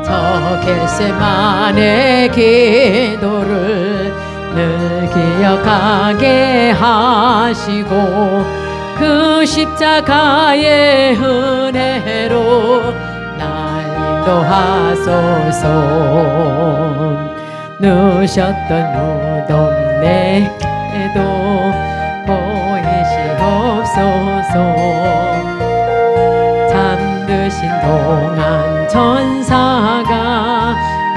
저 겟세마네 기도를 늘 기억하게 하시고 그 십자가의 은혜로 날 인도하소서. 누셨던 무덤 내게도 보이시옵소서. 잠드신 동안 천사가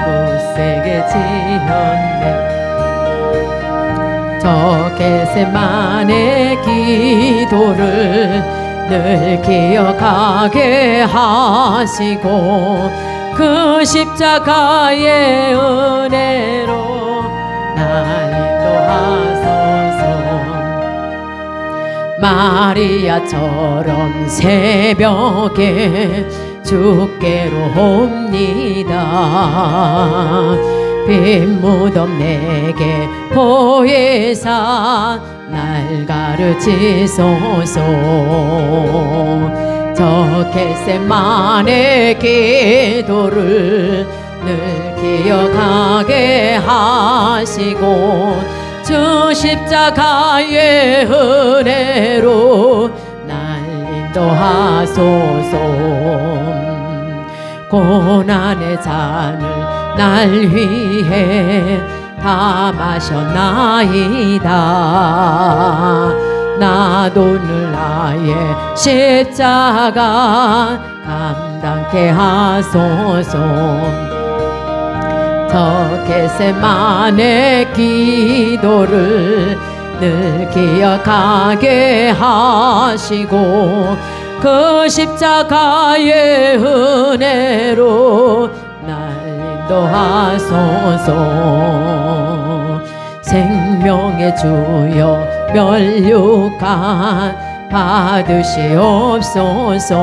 굳세게 지었네. 저 겟세마네 기도를 늘 기억하게 하시고 그 십자가의 은혜로 날 인도하소서. 마리아처럼 새벽에 주께로 옵니다. 빈 무덤 내게 보혜사 날 가르치소서. 저 겟세마네 기도를 늘 기억하게 하시고 주 십자가의 은혜로 날 인도하소서. 고난의 잔을 날 위해 다 마셨나이다. 나도 늘 나의 십자가 감당케 하소서. 저 겟세마네 기도를 늘 기억하게 하시고 그 십자가의 은혜로 날 인도하소서. 생명의 주여 멸류관 받으시옵소서.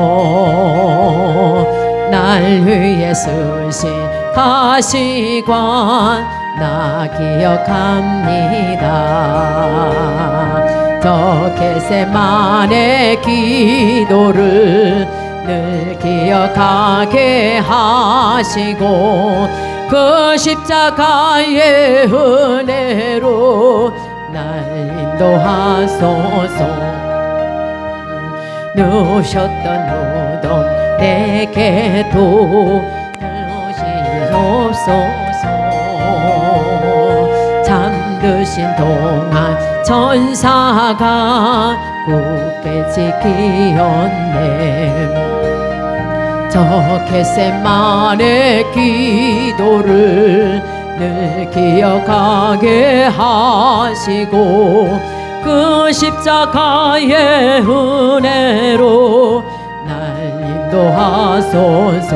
날 위해 쓰신 가시관 나 기억합니다. 저 겟세마네 기도를 늘 기억하게 하시고 그 십자가의 은혜로 날 인도하소서. 누셨던 무덤 내게도 들으시옵소서. 잠드신 동안 천사가 굳게 지키었네. 저 겟세마네 기도를 늘 기억하게 하시고 그 십자가의 은혜로 날 인도하소서.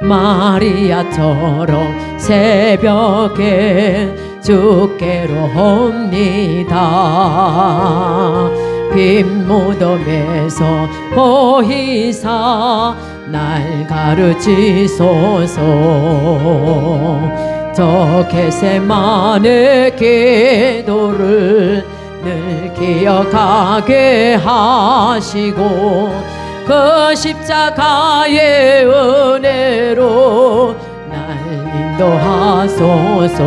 마리아처럼 새벽에 주께로 옵니다. 빈 무덤에서 보이사 날 가르치소서. 저 겟세마네 기도를 늘 기억하게 하시고 그 십자가의 은혜로 날 인도하소서.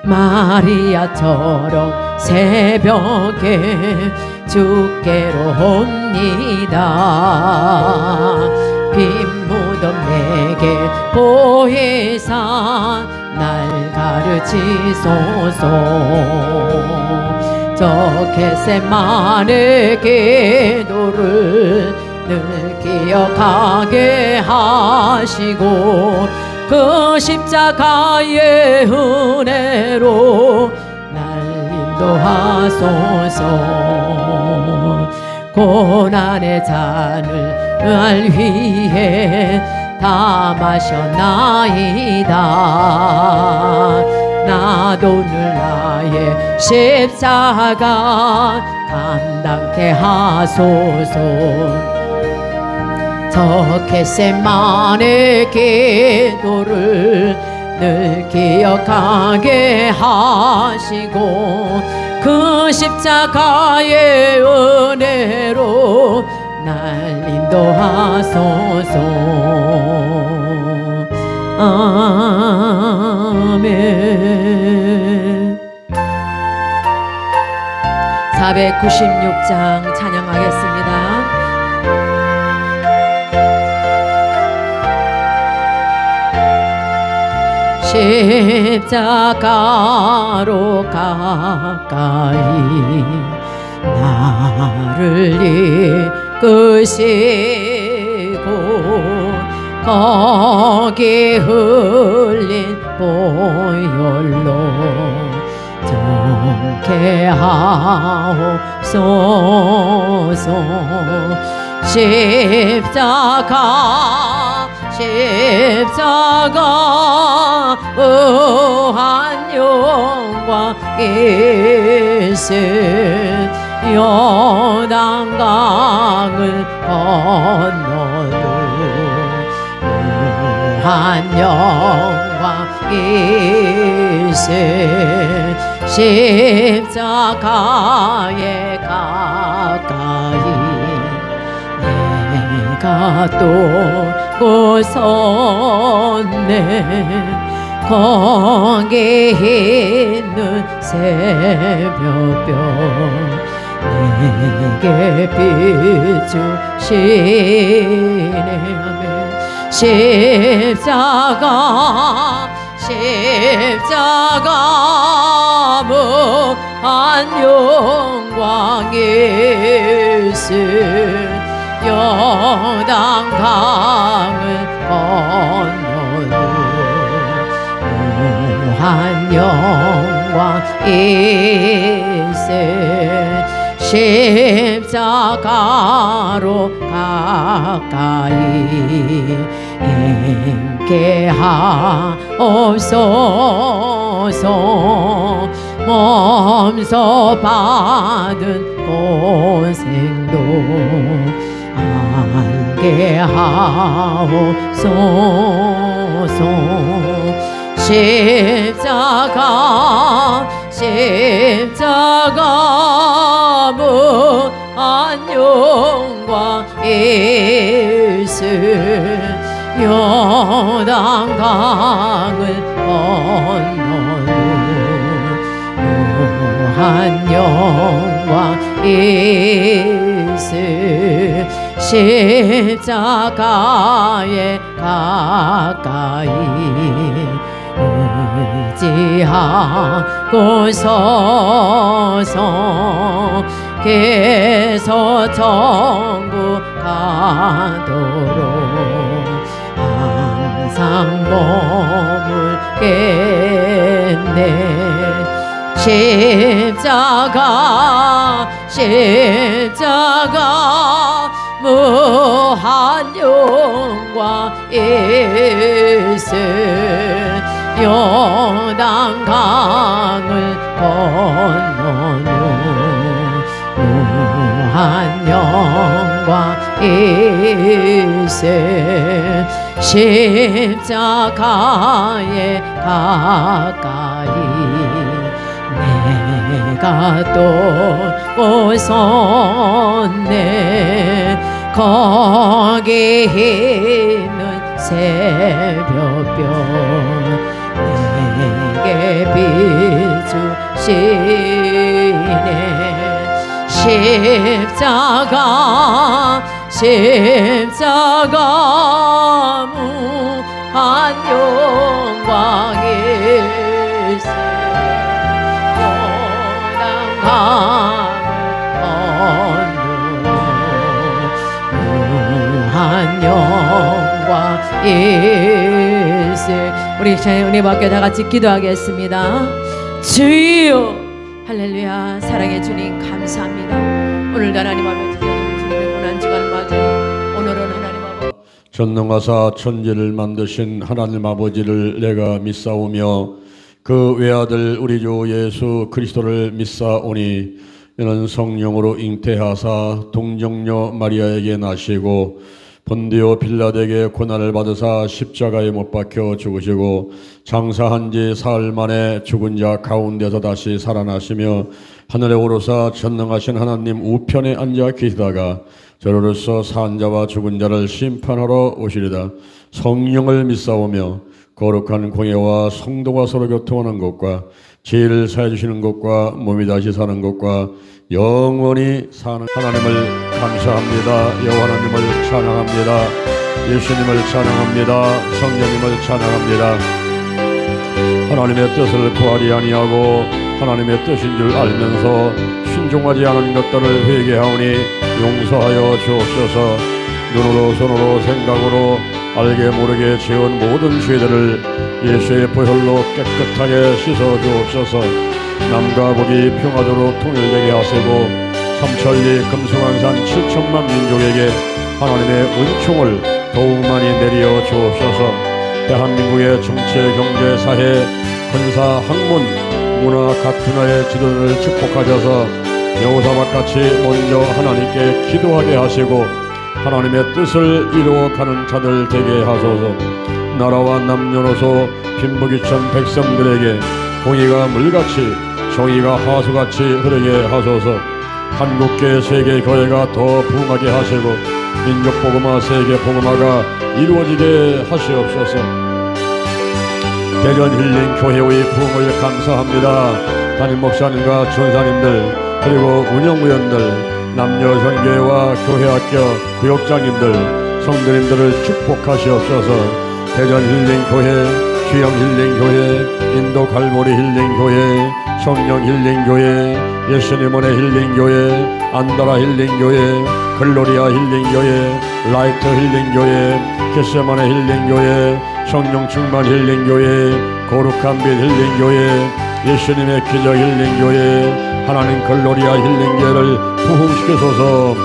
마리아처럼 새벽에 주께로 옵니다. 빈 무덤 내게 보혜사 날 가르치소서. 저 겟세마네 기도를 늘 기억하게 하시고 그 십자가의 은혜로 날 인도하소서. 고난의 잔을 날 위해 다 마셨나이다. 나도 늘 나의 십자가 감당케 하소서. 저 겟세마네 기도를 늘 기억하게 하시고 그 십자가의 은혜로 날 인도하소서. 아멘. 496장 찬양하겠습니다. 십자가로 가까이 나를 이끄시고 거기 흘린 보혈로 정케하옵소서. 십자가 무한 영광 있음 요단강을 건너는 무한 영광 있음 십자가에 가까이 내가 또 섰네. 거기 있는 새벽별 내게 비추시네. 아멘. 십자가 무한 영광 있음 요단강을 건너는 무한 영광 있음 십자가로 가까이 함께하옵소서. 몸소 받은 고생도 함께하옵소서. 십자가 무한 영광 있음 요단강을 건너는 무한 영광 있음 십자가에 가까이 의지하고 서서 계속 천국 가도록 항상 머물겠네. 십자가 무한 영광 있음 요단강을 건너는 무한 영광 있음 십자가에 가까이 내가 또 섰네. 거기 있는 새벽별 내게 비추시네. 십자가 무한 영광 있음 무한 영광 있음. 우리 시간에 은혜 받게 다 같이 기도하겠습니다. 주여 할렐루야. 사랑의 주님 감사합니다. 오늘도 하나님 앞에 주님의 고난주간을 맞아 오늘은 하나님 아버지 전능하사 천지를 만드신 하나님 아버지를 내가 믿사오며 그 외아들 우리 주 예수 그리스도를 믿사오니 이는 성령으로 잉태하사 동정녀 마리아에게 나시고 본디오 빌라에게 고난을 받으사 십자가에 못 박혀 죽으시고 장사한 지 사흘 만에 죽은 자 가운데서 다시 살아나시며 하늘에 오르사 전능하신 하나님 우편에 앉아 계시다가 저로서 산 자와 죽은 자를 심판하러 오시리다. 성령을 믿사오며 거룩한 공예와 성도가 서로 교통하는 것과 죄를 사해 주시는 것과 몸이 다시 사는 것과 영원히 사는 하나님을 감사합니다. 여호와 하나님을 찬양합니다. 예수님을 찬양합니다. 성령님을 찬양합니다. 하나님의 뜻을 구하리 아니하고 하나님의 뜻인 줄 알면서 순종하지 않은 것들을 회개하오니 용서하여 주옵소서. 눈으로 손으로 생각으로 알게 모르게 지은 모든 죄들을 예수의 보혈로 깨끗하게 씻어 주옵소서. 남과 북이 평화도로 통일되게 하시고 삼천리 금수강산 7천만 민족에게 하나님의 은총을 더욱 많이 내려 주옵소서. 대한민국의 정치, 경제, 사회, 군사, 학문, 문화 각 분야의 지도를 축복하셔서 여호사밧같이 먼저 하나님께 기도하게 하시고 하나님의 뜻을 이루어가는 자들 되게 하소서. 나라와 남녀노소 빈부귀천 백성들에게 공의가 물같이 정의가 하수같이 흐르게 하소서. 한국계 세계교회가 더 부흥하게 하시고 민족복음화 세계복음화가 이루어지게 하시옵소서. 대전 힐링교회의 부흥을 감사합니다. 담임 목사님과 전사님들 그리고 운영위원들 남녀전교회와 교회학교 구역장님들 성도님들을 축복하시옵소서. 대전 힐링교회, 주영 힐링교회, 인도 갈보리 힐링교회, 성령 힐링교회, 예수님원의 힐링교회, 안다라 힐링교회, 글로리아 힐링교회, 라이트 힐링교회, 겟세마네 힐링교회, 성령 충만 힐링교회, 거룩한 빛 힐링교회, 예수님의 기적 힐링교회, 하나님 글로리아 힐링교회를 부흥시키소서.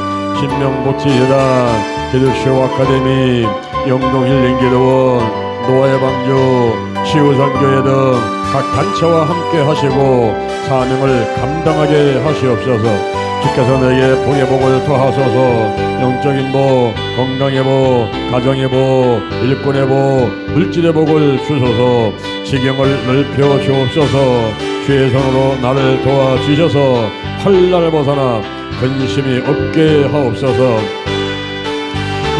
신명복지재단, 기독교 아카데미, 영동 힐링기도원, 노아의 방주, 치유선교회 등 각 단체와 함께 하시고 사명을 감당하게 하시옵소서. 주께서 내게 복의 복을 더하소서. 영적인 복, 건강의 복, 가정의 복, 일꾼의 복, 물질의 복을 주소서. 지경을 넓혀 주옵소서. 주의 손으로 나를 도와주셔서 환난을 벗어나 근심이 없게 하옵소서.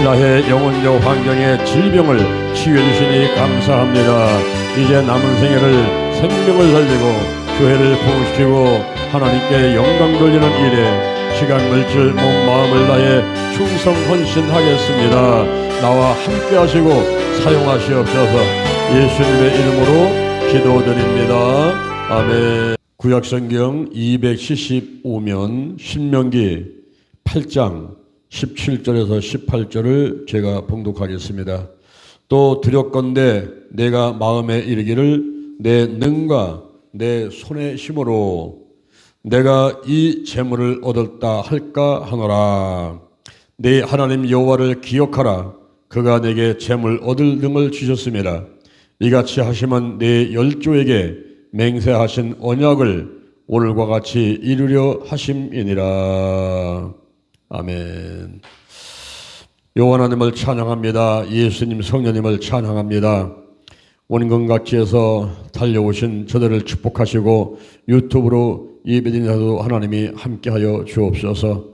나의 영혼적 환경의 질병을 치유해 주시니 감사합니다. 이제 남은 생애를 생명을 살리고 교회를 부흥시키고 하나님께 영광 돌리는 일에 시간, 물질, 몸, 마음을 다해 충성 헌신하겠습니다. 나와 함께 하시고 사용하시옵소서. 예수님의 이름으로 기도드립니다. 아멘. 구약성경 275면 신명기 8장 17절에서 18절을 제가 봉독하겠습니다. 또 두렵건대 내가 마음에 이르기를 내 능과 내 손의 힘으로 내가 이 재물을 얻었다 할까 하노라. 네 하나님 여호와를 기억하라. 그가 내게 재물 얻을 능을 주셨습니다. 이같이 하시면 네 열조에게 맹세하신 언약을 오늘과 같이 이루려 하심이니라. 아멘. 여호와 하나님을 찬양합니다. 예수님 성령님을 찬양합니다. 원근각지에서 달려오신 저들을 축복하시고 유튜브로 예배드리는 하나님이 함께하여 주옵소서.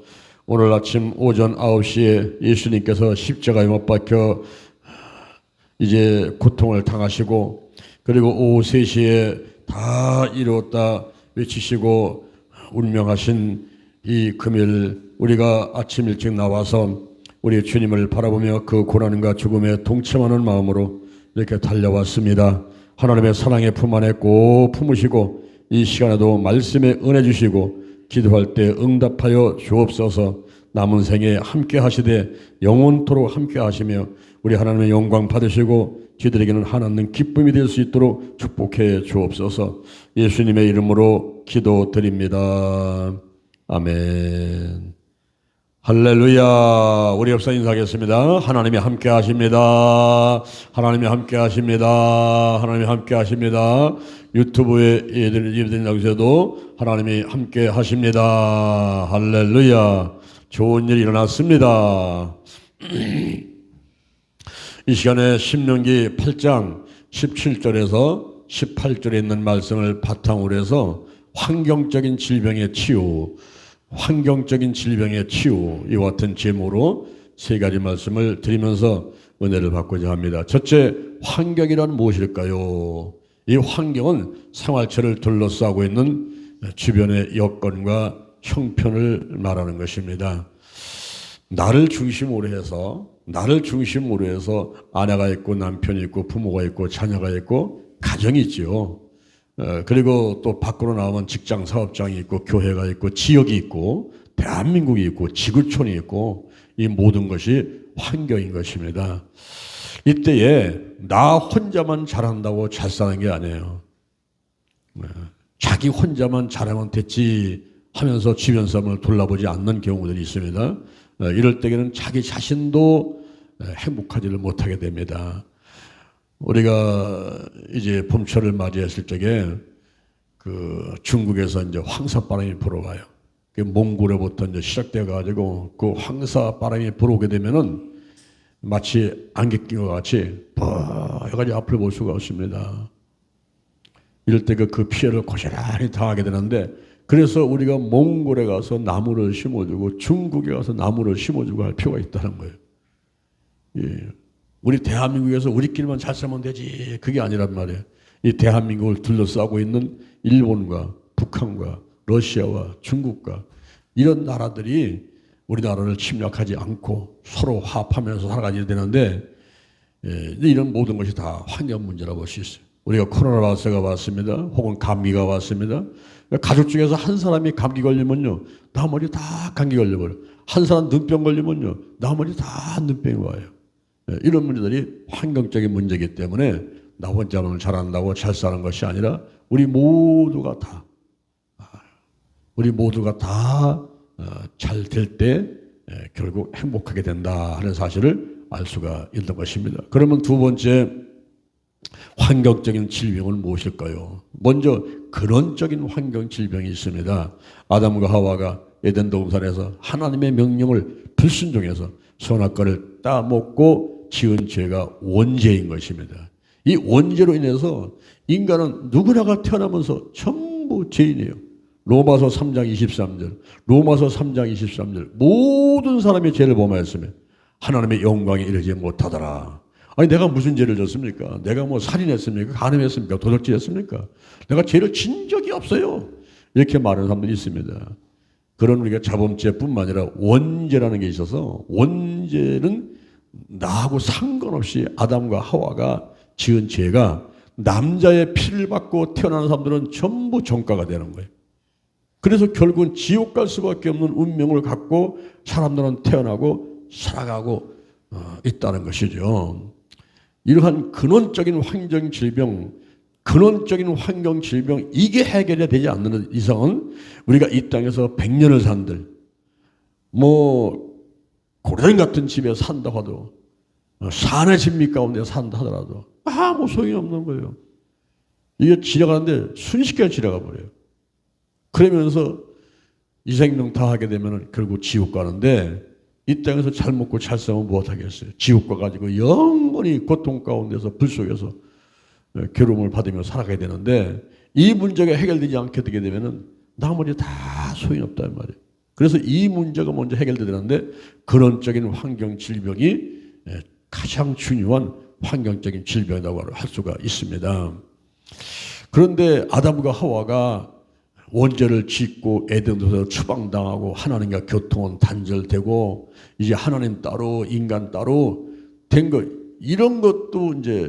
오늘 아침 오전 9시에 예수님께서 십자가에 못 박혀 이제 고통을 당하시고 그리고 오후 3시에 다 이루었다 외치시고 운명하신 이 금일 우리가 아침 일찍 나와서 우리 주님을 바라보며 그 고난과 죽음에 동참하는 마음으로 이렇게 달려왔습니다. 하나님의 사랑의 품 안에 꼭 품으시고 이 시간에도 말씀에 은혜 주시고 기도할 때 응답하여 주옵소서. 남은 생에 함께 하시되 영원토록 함께 하시며 우리 하나님의 영광 받으시고 저희들에게는 하나님 기쁨이 될 수 있도록 축복해 주옵소서. 예수님의 이름으로 기도드립니다. 아멘. 할렐루야. 우리 옆서 인사하겠습니다. 하나님이 함께 하십니다. 하나님이 함께 하십니다. 하나님이 함께 하십니다. 유튜브에 예배드리는 여기서도 하나님이 함께 하십니다. 할렐루야. 좋은 일이 일어났습니다. 이 시간에 신명기 8장 17절에서 18절에 있는 말씀을 바탕으로 해서 환경적인 질병의 치유, 환경적인 질병의 치유, 이와 같은 제목으로 세 가지 말씀을 드리면서 은혜를 받고자 합니다. 첫째, 환경이란 무엇일까요? 이 환경은 생활체를 둘러싸고 있는 주변의 여건과 형편을 말하는 것입니다. 나를 중심으로 해서 아내가 있고 남편이 있고 부모가 있고 자녀가 있고 가정이 있죠. 그리고 또 밖으로 나오면 직장 사업장이 있고 교회가 있고 지역이 있고 대한민국이 있고 지구촌이 있고 이 모든 것이 환경인 것입니다. 이때에 나 혼자만 잘한다고 잘 사는 게 아니에요. 자기 혼자만 잘하면 됐지 하면서 주변 사람을 돌아보지 않는 경우들이 있습니다. 이럴 때에는 자기 자신도 행복하지를 못하게 됩니다. 우리가 이제 봄철을 맞이했을 적에 그 중국에서 이제 황사바람이 불어와요. 몽골에부터 이제 시작돼 가지고 그 황사바람이 불어오게 되면은 마치 안개 낀 것 같이 뻐여가지 앞을 볼 수가 없습니다. 이럴 때 그 피해를 고스란히 당하게 되는데, 그래서 우리가 몽골에 가서 나무를 심어주고 중국에 가서 나무를 심어주고 할 필요가 있다는 거예요. 예. 우리 대한민국에서 우리끼리만 잘 살면 되지, 그게 아니란 말이에요. 이 대한민국을 둘러싸고 있는 일본과 북한과 러시아와 중국과 이런 나라들이 우리나라를 침략하지 않고 서로 화합하면서 살아가야 되는데, 이런 모든 것이 다 환경 문제라고 볼 수 있어요. 우리가 코로나 바이러스가 왔습니다. 혹은 감기가 왔습니다. 가족 중에서 한 사람이 감기 걸리면요, 나머지 다 감기 걸려버려요. 한 사람 눈병 걸리면요, 나머지 다 눈병이 와요. 이런 문제들이 환경적인 문제이기 때문에 나 혼자만 잘한다고 잘 사는 것이 아니라 우리 모두가 다 잘 될 때 결국 행복하게 된다 하는 사실을 알 수가 있는 것입니다. 그러면 두 번째, 환경적인 질병은 무엇일까요? 먼저 근원적인 환경 질병이 있습니다. 아담과 하와가 에덴 동산에서 하나님의 명령을 불순종해서 선악과를 따먹고 지은 죄가 원죄인 것입니다. 이 원죄로 인해서 인간은 누구나가 태어나면서 전부 죄인이에요. 로마서 3장 23절 모든 사람이 죄를 범하였으며 하나님의 영광에 이르지 못하더라. 아니, 내가 무슨 죄를 졌습니까? 내가 뭐 살인했습니까? 간음했습니까? 도둑질했습니까? 내가 죄를 진 적이 없어요. 이렇게 말하는 사람들이 있습니다. 그런 우리가 자범죄뿐만 아니라 원죄라는 게 있어서, 원죄는 나하고 상관없이 아담과 하와가 지은 죄가 남자의 피를 받고 태어나는 사람들은 전부 전가가 되는 거예요. 그래서 결국은 지옥 갈 수밖에 없는 운명을 갖고 사람들은 태어나고 살아가고 있다는 것이죠. 이러한 근원적인 환경 질병, 이게 해결이 되지 않는 이상은 우리가 이 땅에서 100년을 산들, 고려인 같은 집에 산다 하도, 산의 진미 가운데 산다 하더라도 아무 소용이 없는 거예요. 이게 지나가는데 순식간에 지나가 버려요. 그러면서 이 생명 다 하게 되면 결국 지옥 가는데, 이 땅에서 잘 먹고 잘 살면 무엇하겠어요? 지옥 가가지고 영원히 고통 가운데서 불 속에서 괴로움을 받으며 살아가야 되는데, 이 문제가 해결되지 않게 되게 되면 나머지 다 소용이 없단 말이에요. 그래서 이 문제가 먼저 해결돼야 되는데, 근원적인 환경 질병이 가장 중요한 환경적인 질병이라고 할 수가 있습니다. 그런데 아담과 하와가 원죄를 짓고 에덴에서 추방당하고 하나님과 교통은 단절되고 이제 하나님 따로 인간 따로 된 것, 이런 것도 이제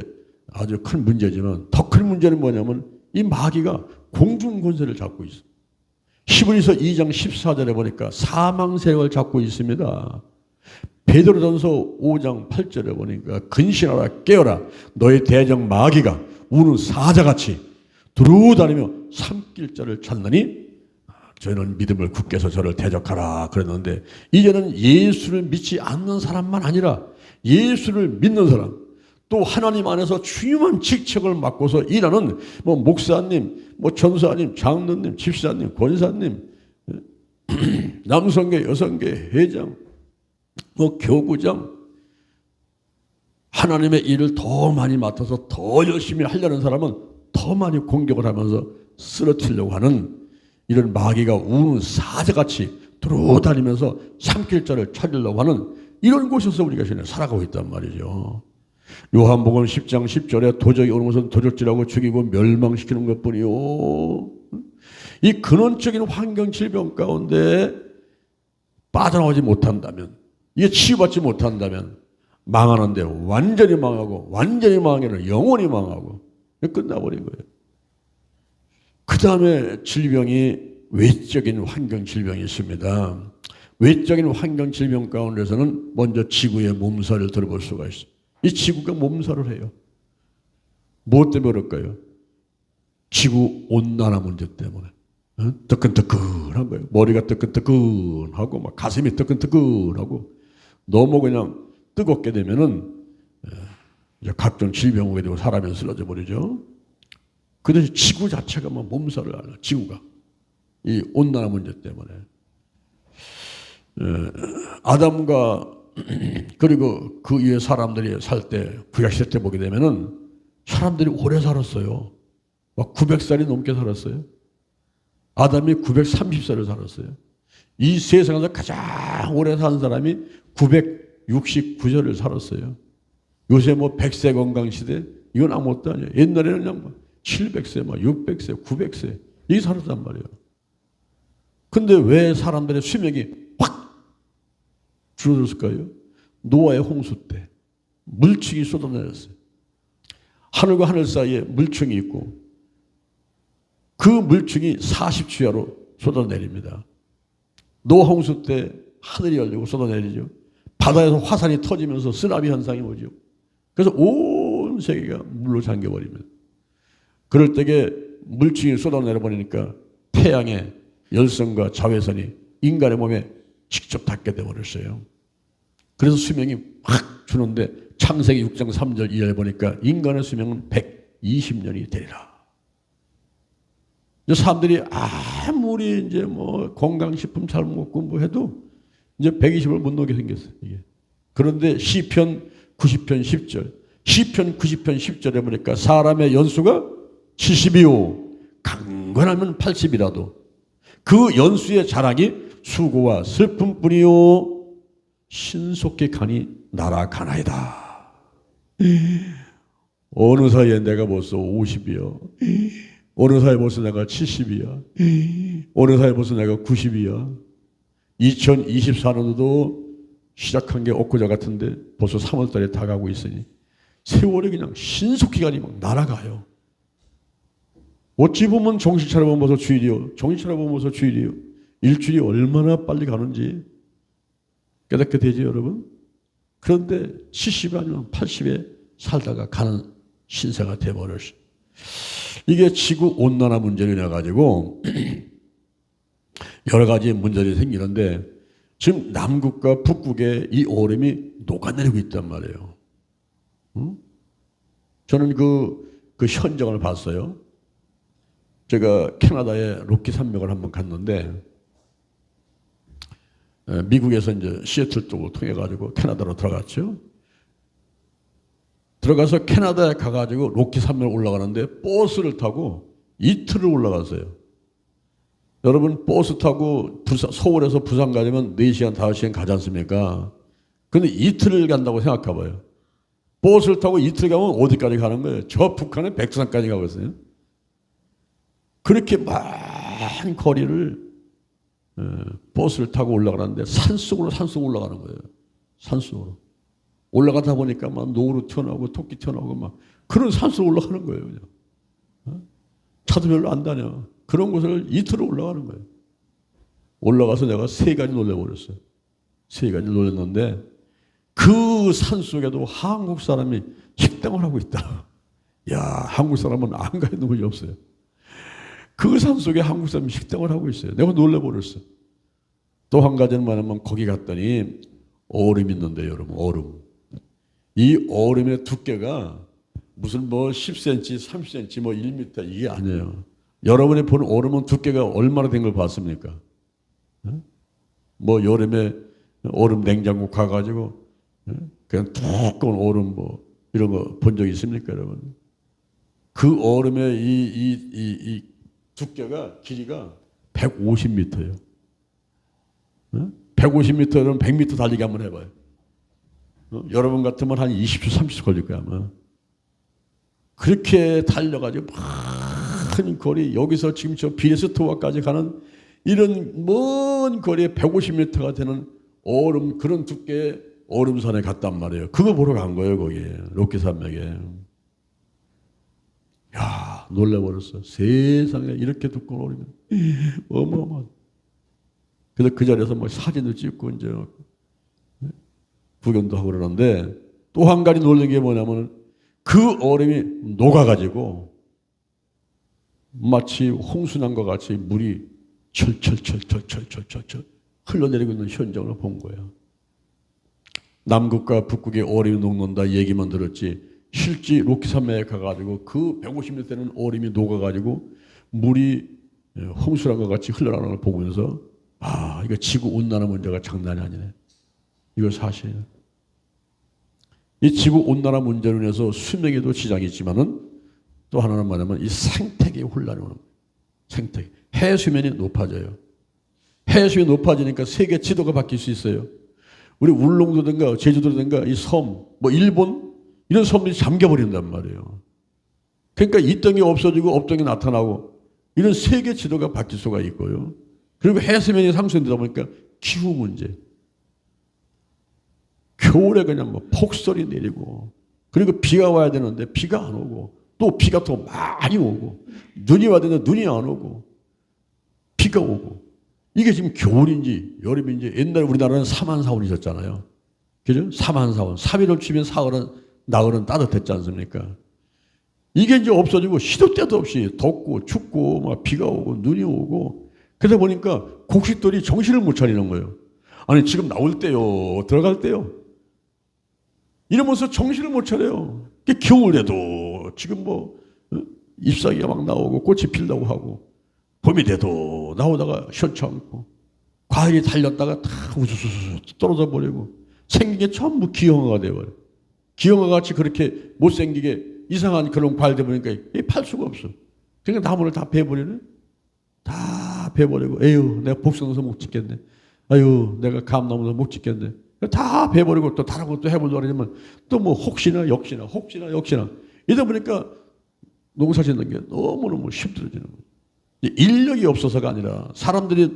아주 큰 문제지만, 더 큰 문제는 뭐냐면 이 마귀가 공중 권세를 잡고 있어요. 히브리서 2장 14절에 보니까 사망 세력을 잡고 있습니다. 베드로전서 5장 8절에 보니까 근신하라 깨어라, 너의 대적 마귀가 우는 사자같이 두루다니며 삼킬 자를 찾느니 저희는 믿음을 굳게 해서 저를 대적하라 그랬는데, 이제는 예수를 믿지 않는 사람만 아니라 예수를 믿는 사람, 또 하나님 안에서 중요한 직책을 맡고서 일하는 목사님, 전사님, 장로님, 집사님, 권사님, 남성계, 여성계, 회장, 교구장, 하나님의 일을 더 많이 맡아서 더 열심히 하려는 사람은 더 많이 공격을 하면서 쓰러뜨리려고 하는 이런 마귀가 우는 사자같이 돌아다니면서 산길자를 찾으려고 하는 이런 곳에서 우리가 지금 살아가고 있단 말이죠. 요한복음 10장 10절에 도적이 오는 것은 도적질하고 죽이고 멸망시키는 것뿐이요. 이 근원적인 환경 질병 가운데 빠져나오지 못한다면, 이게 치유받지 못한다면 망하는데 완전히 망하고, 완전히 망하기는 영원히 망하고 끝나버린 거예요. 그 다음에 질병이 외적인 환경 질병이 있습니다. 외적인 환경 질병 가운데서는 먼저 지구의 몸살을 들어볼 수가 있어요. 이 지구가 몸살을 해요. 무엇 때문에 그럴까요? 지구 온난화 문제 때문에. 뜨끈뜨끈한 거예요. 머리가 뜨끈뜨끈하고 막 가슴이 뜨끈뜨끈하고 너무 그냥 뜨겁게 되면은 이제 각종 질병 오게 되고 사람이 쓰러져 버리죠. 그 대신 지구 자체가 막 몸살을 앓아요. 지구가 이 온난화 문제 때문에. 아담과 그리고 그 위에 사람들이 살 때 구약시대 때 보게 되면은 사람들이 오래 살았어요. 막 900살이 넘게 살았어요. 아담이 930살을 살았어요. 이 세상에서 가장 오래 산 사람이 969세를 살았어요. 요새 뭐 100세 건강 시대 이건 아무것도 아니에요. 옛날에는 그냥 뭐 700세, 뭐 600세, 900세 이게 살았단 말이에요. 근데 왜 사람들의 수명이 확 줄어들었을까요? 노아의 홍수 때 물층이 쏟아내렸어요. 하늘과 하늘 사이에 물층이 있고 그 물층이 40주야로 쏟아내립니다. 노아 홍수 때 하늘이 열리고 쏟아내리죠. 바다에서 화산이 터지면서 쓰나미 현상이 오죠. 그래서 온 세계가 물로 잠겨버립니다. 그럴 때에 물층이 쏟아내려버리니까 태양의 열선과 자외선이 인간의 몸에 직접 닿게 되어버렸어요. 그래서 수명이 확 주는데 창세기 6장 3절 이하에 보니까 인간의 수명은 120년이 되리라. 사람들이 아무리 이제 뭐 건강식품 잘 먹고 뭐 해도 이제 120을 못 넘게 생겼어요. 이게. 그런데 시편 90편 10절, 시편 90편 10절에 보니까 사람의 연수가 70이요. 강건하면 80이라도 그 연수의 자랑이 수고와 슬픔뿐이요. 신속히 가니 날아가나이다. 어느 사이에 내가 벌써 50이야. 어느 사이에 벌써 내가 70이야. 어느 사이에 벌써 내가 90이야. 2024년도도 시작한 게 엊그제 같은데 벌써 3월달에 다가고 있으니 세월이 그냥 신속히 가니 막 날아가요. 어찌 보면 정신 차려보면 벌써 주일이요. 정신 차려보면 벌써 주일이요. 일주일이 얼마나 빨리 가는지 깨닫게 되죠, 여러분? 그런데 70이 아니면 80에 살다가 가는 신세가 되어버렸어요. 이게 지구 온난화 문제로 인해 가지고 여러 가지 문제들이 생기는데 지금 남극과 북극에 이 얼음이 녹아내리고 있단 말이에요. 저는 그 현장을 봤어요. 제가 캐나다의 로키 산맥을 한번 갔는데 미국에서 이제 시애틀 쪽으로 통해 가지고 캐나다로 들어갔죠. 들어가서 캐나다에 가가지고 로키 산맥을 올라가는데 버스를 타고 이틀을 올라갔어요. 여러분 버스 타고 서울에서 부산 가려면 4시간 5시간 가지 않습니까? 근데 이틀을 간다고 생각해봐요. 버스를 타고 이틀 가면 어디까지 가는 거예요? 저 북한의 백두산까지 가고 있어요. 그렇게 많은 거리를 버스를 타고 올라가는데 산속으로 올라가는 거예요. 산속으로. 올라가다 보니까 막 노루 튀어나오고 토끼 튀어나오고 막 그런 산속으로 올라가는 거예요. 그냥. 차도 별로 안 다녀. 그런 곳을 이틀을 올라가는 거예요. 올라가서 내가 3가지 놀래버렸어요. 3가지 놀랐는데 그 산속에도 한국 사람이 식당을 하고 있다. 야, 한국 사람은 안 가는 곳이 없어요. 그 산속에 한국 사람이 식당을 하고 있어요. 내가 놀래버렸어. 또 한 가지는 뭐냐면 거기 갔더니 얼음이 있는데 여러분 얼음. 이 얼음의 두께가 무슨 뭐 10cm, 30cm, 뭐 1m 이게 아니에요. 여러분이 보는 얼음은 두께가 얼마나 된 걸 봤습니까? 뭐 여름에 얼음 냉장고 가가지고 그냥 두꺼운 얼음 뭐 이런 거 본 적 있습니까, 여러분? 그 얼음의 이 두께가 길이가 150m예요. 150m는 100m 달리기 한번 해봐요. 여러분 같으면 한 20초, 30초 걸릴 거야, 아마. 그렇게 달려가지고 큰 거리, 여기서 지금 저 비에스토와까지 가는 이런 먼 거리에 150m가 되는 얼음, 그런 두께의 얼음산에 갔단 말이에요. 그거 보러 간 거예요, 거기에. 로키 산맥에. 야, 놀라버렸어. 세상에 이렇게 두꺼운 얼음이 어마어마한. 그래서 그 자리에서 뭐 사진도 찍고 이제 구경도 하고 그러는데, 또 한 가지 놀란 게 뭐냐면 그 얼음이 녹아가지고 마치 홍수난과 같이 물이 철철철철철철철 흘러내리고 있는 현장을 본 거예요. 남극과 북극의 얼음이 녹는다 얘기만 들었지, 실제 로키 산맥에 가가지고 그 150m 되는 얼음이 녹아가지고 물이 홍수난과 같이 흘러나가는 걸 보면서, 아, 이거 지구 온난화 문제가 장난이 아니네. 이거 사실이에요. 이 지구 온난화 문제로 인해서 수명에도 지장이 있지만은 또 하나는 뭐냐면 이 생태계의 혼란이 오는 거예요. 생태계. 해수면이 높아져요. 해수면이 높아지니까 세계 지도가 바뀔 수 있어요. 우리 울릉도든가 제주도든가 이 섬, 뭐 일본 이런 섬들이 잠겨버린단 말이에요. 그러니까 이 땅이 없어지고 업종이 나타나고 이런 세계 지도가 바뀔 수가 있고요. 그리고 해수면이 상승되다 보니까 기후 문제. 겨울에 그냥 뭐 폭설이 내리고, 그리고 비가 와야 되는데 비가 안 오고, 또 비가 더 많이 오고, 눈이 와야 되는데 눈이 안 오고, 비가 오고. 이게 지금 겨울인지 여름인지, 옛날에 우리나라는 사만사원이 있었잖아요. 그죠? 사만사원. 3일을 치면 사흘은, 나흘은 따뜻했지 않습니까? 이게 이제 없어지고 시도 때도 없이 덥고 춥고 막 비가 오고 눈이 오고, 그러다 보니까 곡식들이 정신을 못 차리는 거예요. 아니, 지금 나올 때요, 들어갈 때요, 이러면서 정신을 못 차려요. 겨울에도 지금 뭐 잎사귀가 막 나오고 꽃이 필다고 하고, 봄이 돼도 나오다가 시원치 않고, 과일이 달렸다가 다 우수수수 떨어져 버리고, 생긴 게 전부 기형아가 돼버려요. 기형아 같이 그렇게 못생기게 이상한 그런 과일들 보니까 팔 수가 없어. 그러니까 나무를 다 베버리네. 다 베버리고, 에휴, 내가 복숭아서 못 짓겠네. 아유, 내가 감나무서 못 짓겠네. 다 베버리고 또 다른 것도 해보려고 하려면 또 뭐 혹시나 역시나 이러다 보니까 농사 짓는 게 너무너무 힘들어지는 거예요. 인력이 없어서가 아니라 사람들이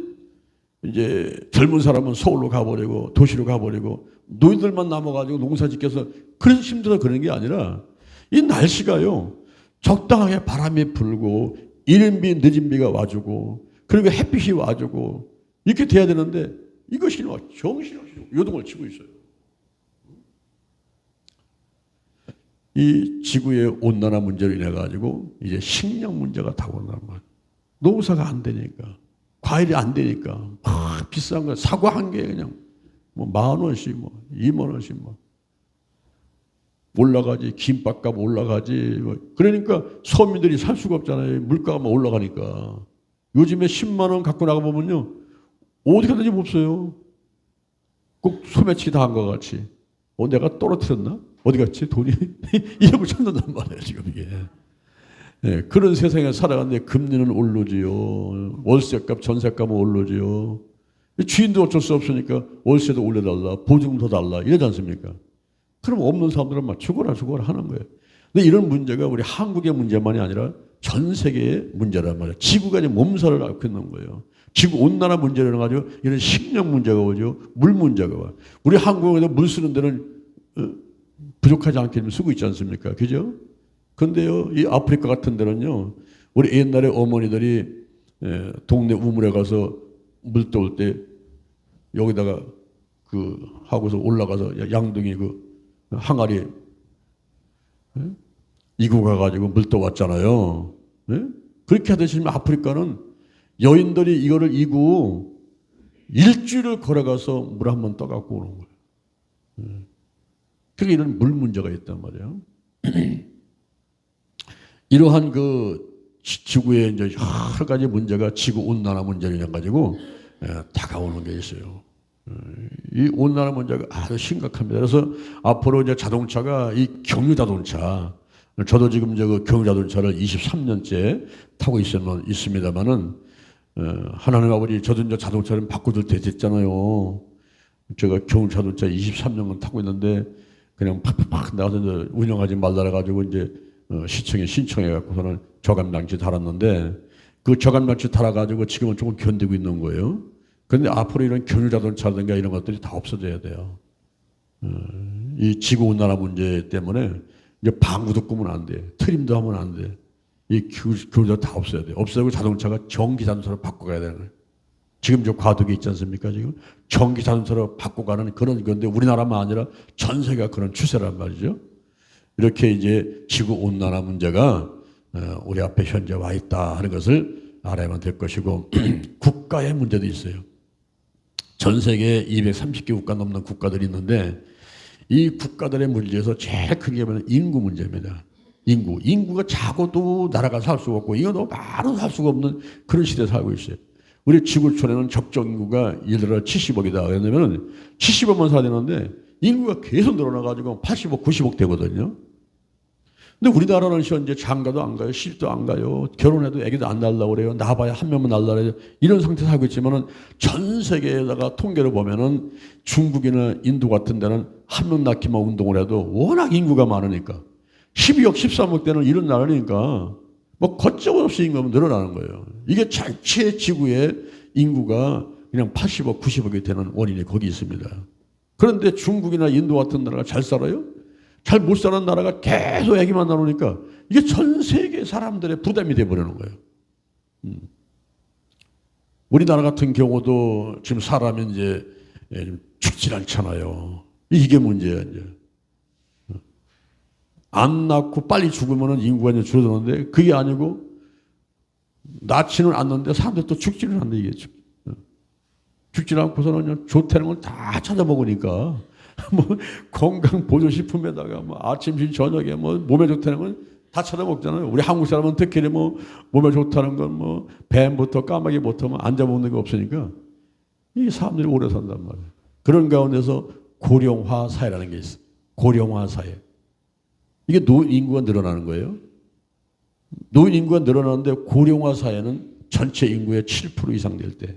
이제 젊은 사람은 서울로 가버리고 도시로 가버리고 노인들만 남아가지고 농사 짓겠어. 그래서 힘들어 그런 게 아니라 이 날씨가요, 적당하게 바람이 불고 이른 비 늦은 비가 와주고 그리고 햇빛이 와주고 이렇게 돼야 되는데 이것이 정신없이 요동을 치고 있어요. 이 지구의 온난화 문제로 인해 가지고 이제 식량 문제가 다가온단 말이에요. 농사가 안 되니까, 과일이 안 되니까 비싼 거 사과 한 개에 그냥 뭐 10,000원씩 뭐 20,000원씩 뭐 올라가지, 김밥값 올라가지. 뭐 그러니까 서민들이 살 수가 없잖아요. 물가가 막 올라가니까. 요즘에 10만 원 갖고 나가 보면요, 어디 가든지 없어요. 꼭 소매치기 당한 것 같이. 내가 떨어뜨렸나? 어디 갔지? 돈이? 이러고 찾는단 말이에요, 지금 이게. 네, 그런 세상에 살아가는데 금리는 오르지요. 월세값, 전세값은 오르지요. 주인도 어쩔 수 없으니까 월세도 올려달라, 보증도 더 달라, 이러지 않습니까? 그럼 없는 사람들은 막 죽어라 하는 거예요. 근데 이런 문제가 우리 한국의 문제만이 아니라 전 세계의 문제란 말이에요. 지구가 이제 몸살을 앓고 있는 거예요. 지구 온난화 문제를 가지고 이런 식량 문제가 오죠. 물 문제가 와. 우리 한국에도 물 쓰는 데는 부족하지 않게 쓰고 있지 않습니까? 그죠? 근데요, 이 아프리카 같은 데는요, 우리 옛날에 어머니들이 동네 우물에 가서 물 떠올 때 여기다가 하고서 올라가서 양동이 항아리 이고 가가지고 물 떠왔잖아요. 네? 그렇게 하듯이 아프리카는 여인들이 이거를 이고 일주일을 걸어가서 물 한 번 떠갖고 오는 거예요. 그러니까 이런 물 문제가 있단 말이에요. 이러한 지구에 이제 여러 가지 문제가 지구 온난화 문제를 인해 가지고 다가오는 게 있어요. 이 온난화 문제가 아주 심각합니다. 그래서 앞으로 이제 자동차가 이 경유 자동차, 저도 지금 경유 자동차를 23년째 타고 있습니다만은 하나님 아버지 저도 이제 자동차를 바꾸들 때 됐잖아요. 제가 겨울 자동차 23년간 타고 있는데 그냥 팍팍팍 나가서 이제 운영하지 말라 가지고 이제 시청에 신청해 갖고서는 저감장치 달았는데 그 저감장치 달아가지고 지금은 조금 견디고 있는 거예요. 그런데 앞으로 이런 경유 자동차든가 이런 것들이 다 없어져야 돼요. 이 지구 온난화 문제 때문에 이제 방구도 끄면 안 돼, 트림도 하면 안 돼. 이 교류자 다 없어야 돼. 없어지고 자동차가 전기 자동차로 바꿔가야 되는 거예요. 지금 저 과도기 있지 않습니까? 지금 전기 자동차로 바꿔가는 그런 건데 우리나라만 아니라 전 세계가 그런 추세란 말이죠. 이렇게 이제 지구 온난화 문제가 우리 앞에 현재 와 있다 하는 것을 알아야만 될 것이고 국가의 문제도 있어요. 전 세계 230개 국가 넘는 국가들이 있는데 이 국가들의 문제에서 제일 크게 보면 인구 문제입니다. 인구가 작아도 나라가 살 수가 없고 이거 너무 많아도 살 수가 없는 그런 시대에 살고 있어요. 우리 지구촌에는 적정 인구가 예를 들어 70억이다. 왜냐면 70억만 살야 되는데 인구가 계속 늘어나가지고 80억, 90억 되거든요. 근데 우리나라는 현재 장가도 안 가요. 시집도 안 가요. 결혼해도 애기도 안 낳으려고 그래요. 낳아봐야 한 명만 낳으려고 그래요. 이런 상태에 살고 있지만은 전 세계에다가 통계를 보면은 중국이나 인도 같은 데는 한 명 낳기만 운동을 해도 워낙 인구가 많으니까 12억, 13억 되는 이런 나라니까 뭐 걷잡없이 인구가 늘어나는 거예요. 이게 전체 지구의 인구가 그냥 80억, 90억이 되는 원인이 거기 있습니다. 그런데 중국이나 인도 같은 나라가 잘 살아요? 잘 못 사는 나라가 계속 애기만 나오니까 이게 전 세계 사람들의 부담이 돼버리는 거예요. 우리나라 같은 경우도 지금 사람이 이제 죽질 않잖아요. 이게 문제야, 이제. 안 낳고 빨리 죽으면 인구가 이제 줄어드는데 그게 아니고 낳지는 않는데 사람들 또 죽지는 않는데 이게 죽지 않고서는 좋다는 걸 다 찾아먹으니까 뭐 건강 보조식품에다가 뭐 아침, 점심, 저녁에 뭐 몸에 좋다는 건 다 찾아먹잖아요. 우리 한국 사람은 특히 뭐 몸에 좋다는 건 뭐 뱀부터 까마귀부터 뭐 안 잡아먹는 게 없으니까 이 사람들이 오래 산단 말이에요. 그런 가운데서 고령화 사회라는 게 있어요. 고령화 사회. 이게 노인 인구가 늘어나는 거예요. 노인 인구가 늘어나는데 고령화 사회는 전체 인구의 7% 이상 될 때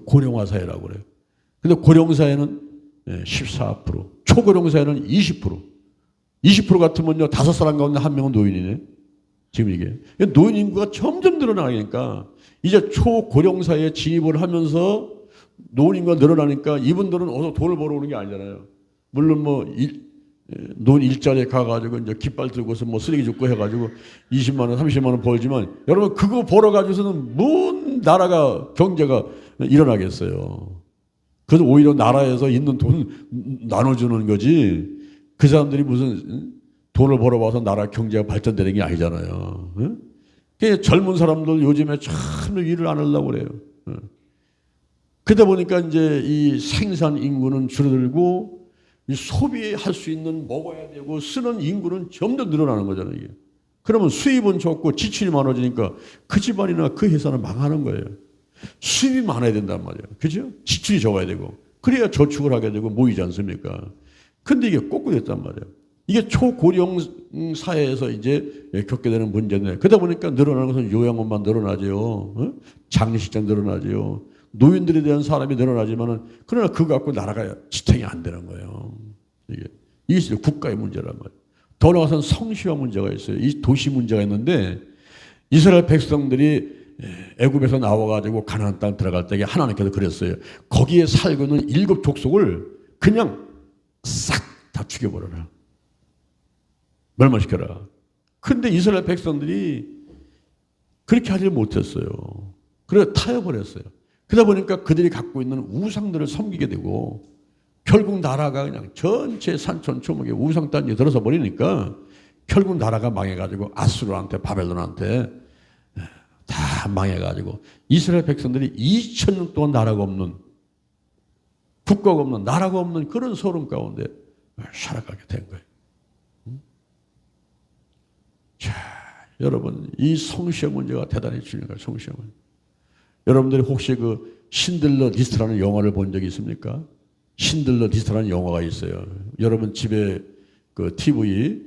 고령화 사회라고 그래요. 근데 고령 사회는 14%, 초고령 사회는 20%. 20% 같으면요, 5사람 가운데 1명은 노인이네. 지금 이게. 노인 인구가 점점 늘어나니까 이제 초고령 사회에 진입을 하면서 노인 인구가 늘어나니까 이분들은 어서 돈을 벌어오는 게 아니잖아요. 물론 뭐 노인 일자리에 가가지고 이제 깃발 들고서 뭐 쓰레기 줍고 해가지고 20만 원, 30만 원 벌지만 여러분 그거 벌어가지고서는 뭔 나라가 경제가 일어나겠어요. 그래서 오히려 나라에서 있는 돈 나눠주는 거지 그 사람들이 무슨 돈을 벌어봐서 나라 경제가 발전되는 게 아니잖아요. 응? 젊은 사람들 요즘에 참 일을 안 하려고 그래요. 그러다 보니까 이제 이 생산 인구는 줄어들고 이 소비할 수 있는 먹어야 되고 쓰는 인구는 점점 늘어나는 거잖아요. 이게. 그러면 수입은 적고 지출이 많아지니까 그 집안이나 그 회사는 망하는 거예요. 수입이 많아야 된단 말이에요. 그죠? 지출이 적어야 되고 그래야 저축을 하게 되고 모이지 않습니까? 근데 이게 거꾸로 됐단 말이에요. 이게 초고령 사회에서 이제 겪게 되는 문제인데 그러다 보니까 늘어나는 것은 요양원만 늘어나죠. 장례식장 늘어나죠. 노인들에 대한 사람이 늘어나지만은 그러나 그거 갖고 나라가 지탱이 안 되는 거예요. 이게 국가의 문제란 말이에요. 더 나아가서는 성시화 문제가 있어요. 이 도시 문제가 있는데 이스라엘 백성들이 애굽에서 나와가지고 가나안 땅 들어갈 때 하나님께서 그랬어요. 거기에 살고 있는 7 족속을 그냥 싹 다 죽여버려라. 멸망시켜라. 근데 이스라엘 백성들이 그렇게 하지 못했어요. 그래서 타협을 그러다 보니까 그들이 갖고 있는 우상들을 섬기게 되고 결국 나라가 그냥 전체 산천 초목에 우상단지에 들어서 버리니까 결국 나라가 망해가지고 아수르한테 바벨론한테 다 망해가지고 이스라엘 백성들이 2000년 동안 나라가 없는 국가가 없는 나라가 없는 그런 소름 가운데 살아가게 된 거예요. 자, 여러분 이 성시의 문제가 대단히 중요한 거예요. 성시의 문제. 여러분들이 혹시 그 신들러 리스트라는 영화를 본 적이 있습니까? 신들러 리스트라는 영화가 있어요. 여러분 집에 그 TV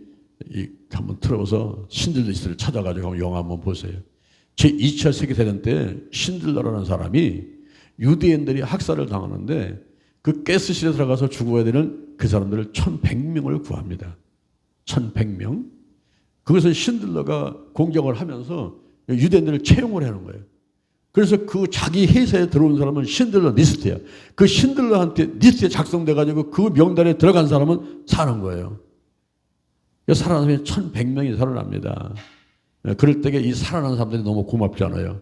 한번 틀어서 신들러 리스트를 찾아가지고 영화 한번 보세요. 제2차 세계대전 때 신들러라는 사람이 유대인들이 학살을 당하는데 그 가스실에 들어가서 죽어야 되는 그 사람들을 1100명을 구합니다. 1100명. 그것을 신들러가 공격을 하면서 유대인들을 채용을 하는 거예요. 그래서 그 자기 회사에 들어온 사람은 신들러 리스트야. 그 신들러한테 리스트에 작성돼가지고 그 명단에 들어간 사람은 사는 거예요. 살아나면 1100명이 살아납니다. 그럴 때에 이 살아난 사람들이 너무 고맙잖아요.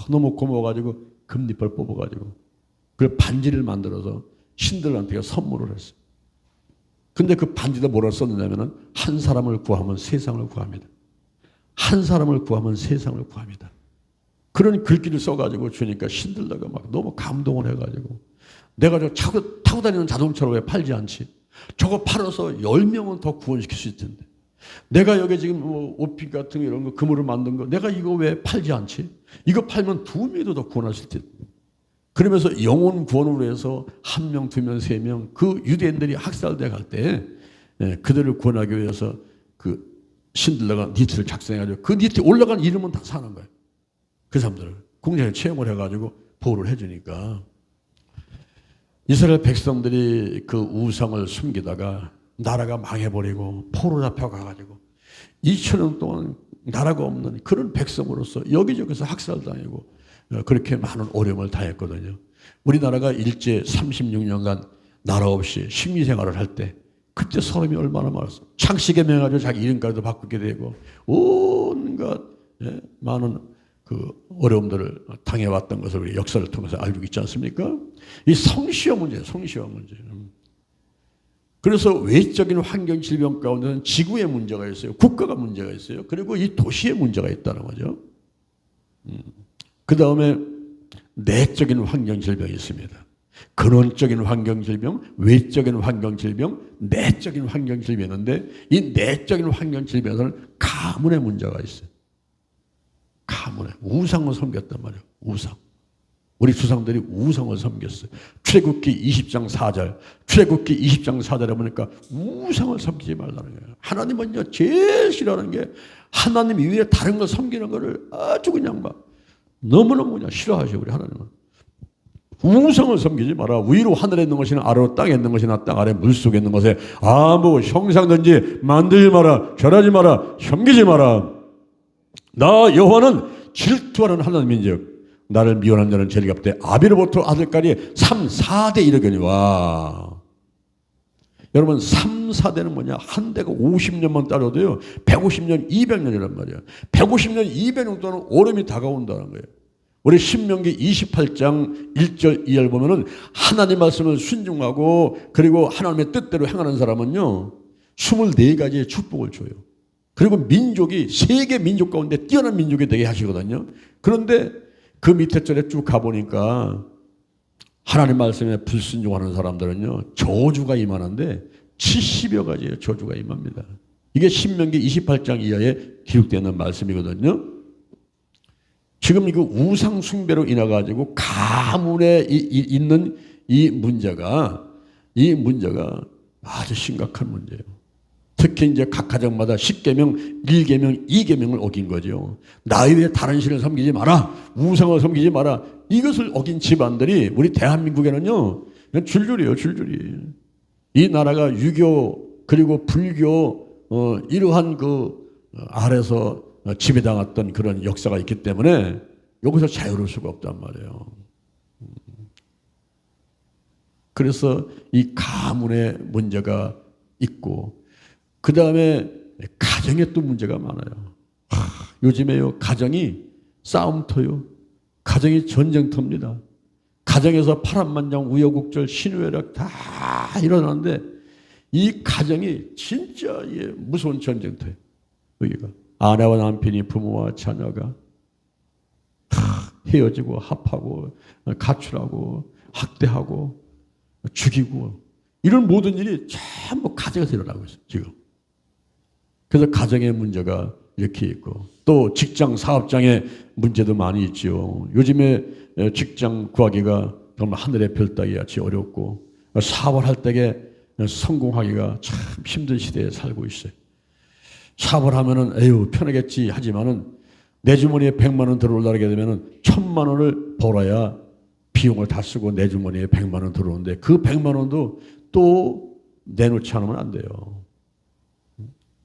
너무 고마워가지고 금리빨 뽑아가지고 그 반지를 만들어서 신들한테 선물을 했어요. 근데 그 반지도 뭐라 썼느냐면은 한 사람을 구하면 세상을 구합니다. 한 사람을 구하면 세상을 구합니다. 그런 글귀를 써가지고 주니까 신들다가 막 너무 감동을 해가지고 내가 저 타고 다니는 자동차를 왜 팔지 않지? 저거 팔아서 10명은 더 구원시킬 수 있을 텐데. 내가 여기 지금 뭐 옷핏 같은 거 이런 거 금으로 만든 거 내가 이거 왜 팔지 않지? 이거 팔면 2명도 더 구원할 수 있을 텐데. 그러면서 영혼 구원으로 해서 1명, 2명, 3명 그 유대인들이 학살돼 갈 때 그들을 구원하기 위해서 그 신들러가 니트를 작성해가지고 그 니트에 올라간 이름은 다 사는 거예요. 그 사람들을 공장에 채용을 해가지고 보호를 해주니까 이스라엘 백성들이 그 우상을 숨기다가 나라가 망해버리고 포로 잡혀가가지고 2000년 동안 나라가 없는 그런 백성으로서 여기저기서 학살당하고 그렇게 많은 어려움을 당했거든요. 우리나라가 일제 36년간 나라 없이 식민생활을 할 때 그때 사람이 얼마나 많았어. 창씨개 명해가지고 자기 이름까지도 바꾸게 되고 온갖 많은 그 어려움들을 당해왔던 것을 우리 역사를 통해서 알고 있지 않습니까? 이 성시효 문제, 성시효 문제. 그래서 외적인 환경 질병 가운데는 지구의 문제가 있어요. 국가가 문제가 있어요. 그리고 이 도시의 문제가 있다는 거죠. 그 다음에 내적인 환경 질병이 있습니다. 근원적인 환경 질병, 외적인 환경 질병, 내적인 환경 질병이 있는데 이 내적인 환경 질병에서는 가문의 문제가 있어요. 가문에 우상을 섬겼단 말이에요. 우상. 우리 조상들이 우상을 섬겼어요. 출애굽기 20장 4절. 출애굽기 20장 4절에 보니까 우상을 섬기지 말라는 거예요. 하나님은요 제일 싫어하는 게 하나님 이외에 다른 걸 섬기는 거를 아주 그냥 막 너무너무 그냥 싫어하셔. 우리 하나님은. 우상을 섬기지 마라. 위로 하늘에 있는 것이나 아래로 땅에 있는 것이나 땅 아래 물속에 있는 것에 아무 형상든지 만들지 마라. 절하지 마라. 섬기지 마라. 나 여호와는 질투하는 하나님인즉 나를 미워하는 자는 죄를 갚되 아비로부터 아들까지 3, 4대 이르거니와. 여러분 3, 4대는 뭐냐? 한 대가 50년만 따져도요 150년, 200년이란 말이야. 150년, 200년 동안 오름이 다가온다는 거예요. 우리 신명기 28장 1절 2절 보면은 하나님 말씀을 순종하고 그리고 하나님의 뜻대로 행하는 사람은요 24가지의 축복을 줘요. 그리고 민족이 세계 민족 가운데 뛰어난 민족이 되게 하시거든요. 그런데 그 밑에 절에 쭉 가보니까 하나님 말씀에 불순종하는 사람들은요 저주가 임하는데 70여 가지의 저주가 임합니다. 이게 신명기 28장 이하에 기록되는 말씀이거든요. 지금 이거 우상 숭배로 인해 가지고 가문에 있는 이 문제가 아주 심각한 문제예요. 특히 이제 각 가정마다 10계명, 1계명, 2계명을 어긴 거죠. 나 외에 다른 신을 섬기지 마라. 우상을 섬기지 마라. 이것을 어긴 집안들이 우리 대한민국에는요. 줄줄이에요. 줄줄이. 이 나라가 유교 그리고 불교 이러한 그 아래서 지배당했던 그런 역사가 있기 때문에 여기서 자유로울 수가 없단 말이에요. 그래서 이 가문의 문제가 있고 그 다음에 가정에 또 문제가 많아요. 요즘에요 가정이 싸움터요. 가정이 전쟁터입니다. 가정에서 파란만장 우여곡절 신우회락 다 일어나는데 이 가정이 진짜 무서운 전쟁터예요. 여기가 아내와 남편이 부모와 자녀가 헤어지고 합하고 가출하고 학대하고 죽이고 이런 모든 일이 전부 가정에서 일어나고 있어요. 지금. 그래서 가정의 문제가 이렇게 있고 또 직장 사업장의 문제도 많이 있죠. 요즘에 직장 구하기가 정말 하늘의 별 따기 같이 어렵고 사업을 할 때에 성공하기가 참 힘든 시대에 살고 있어요. 사업을 하면은 에휴 편하겠지 하지만은 내 주머니에 100만 원 들어오려게 되면 1000만 원을 벌어야 비용을 다 쓰고 내 주머니에 100만 원 들어오는데 그 100만 원도 또 내놓지 않으면 안 돼요.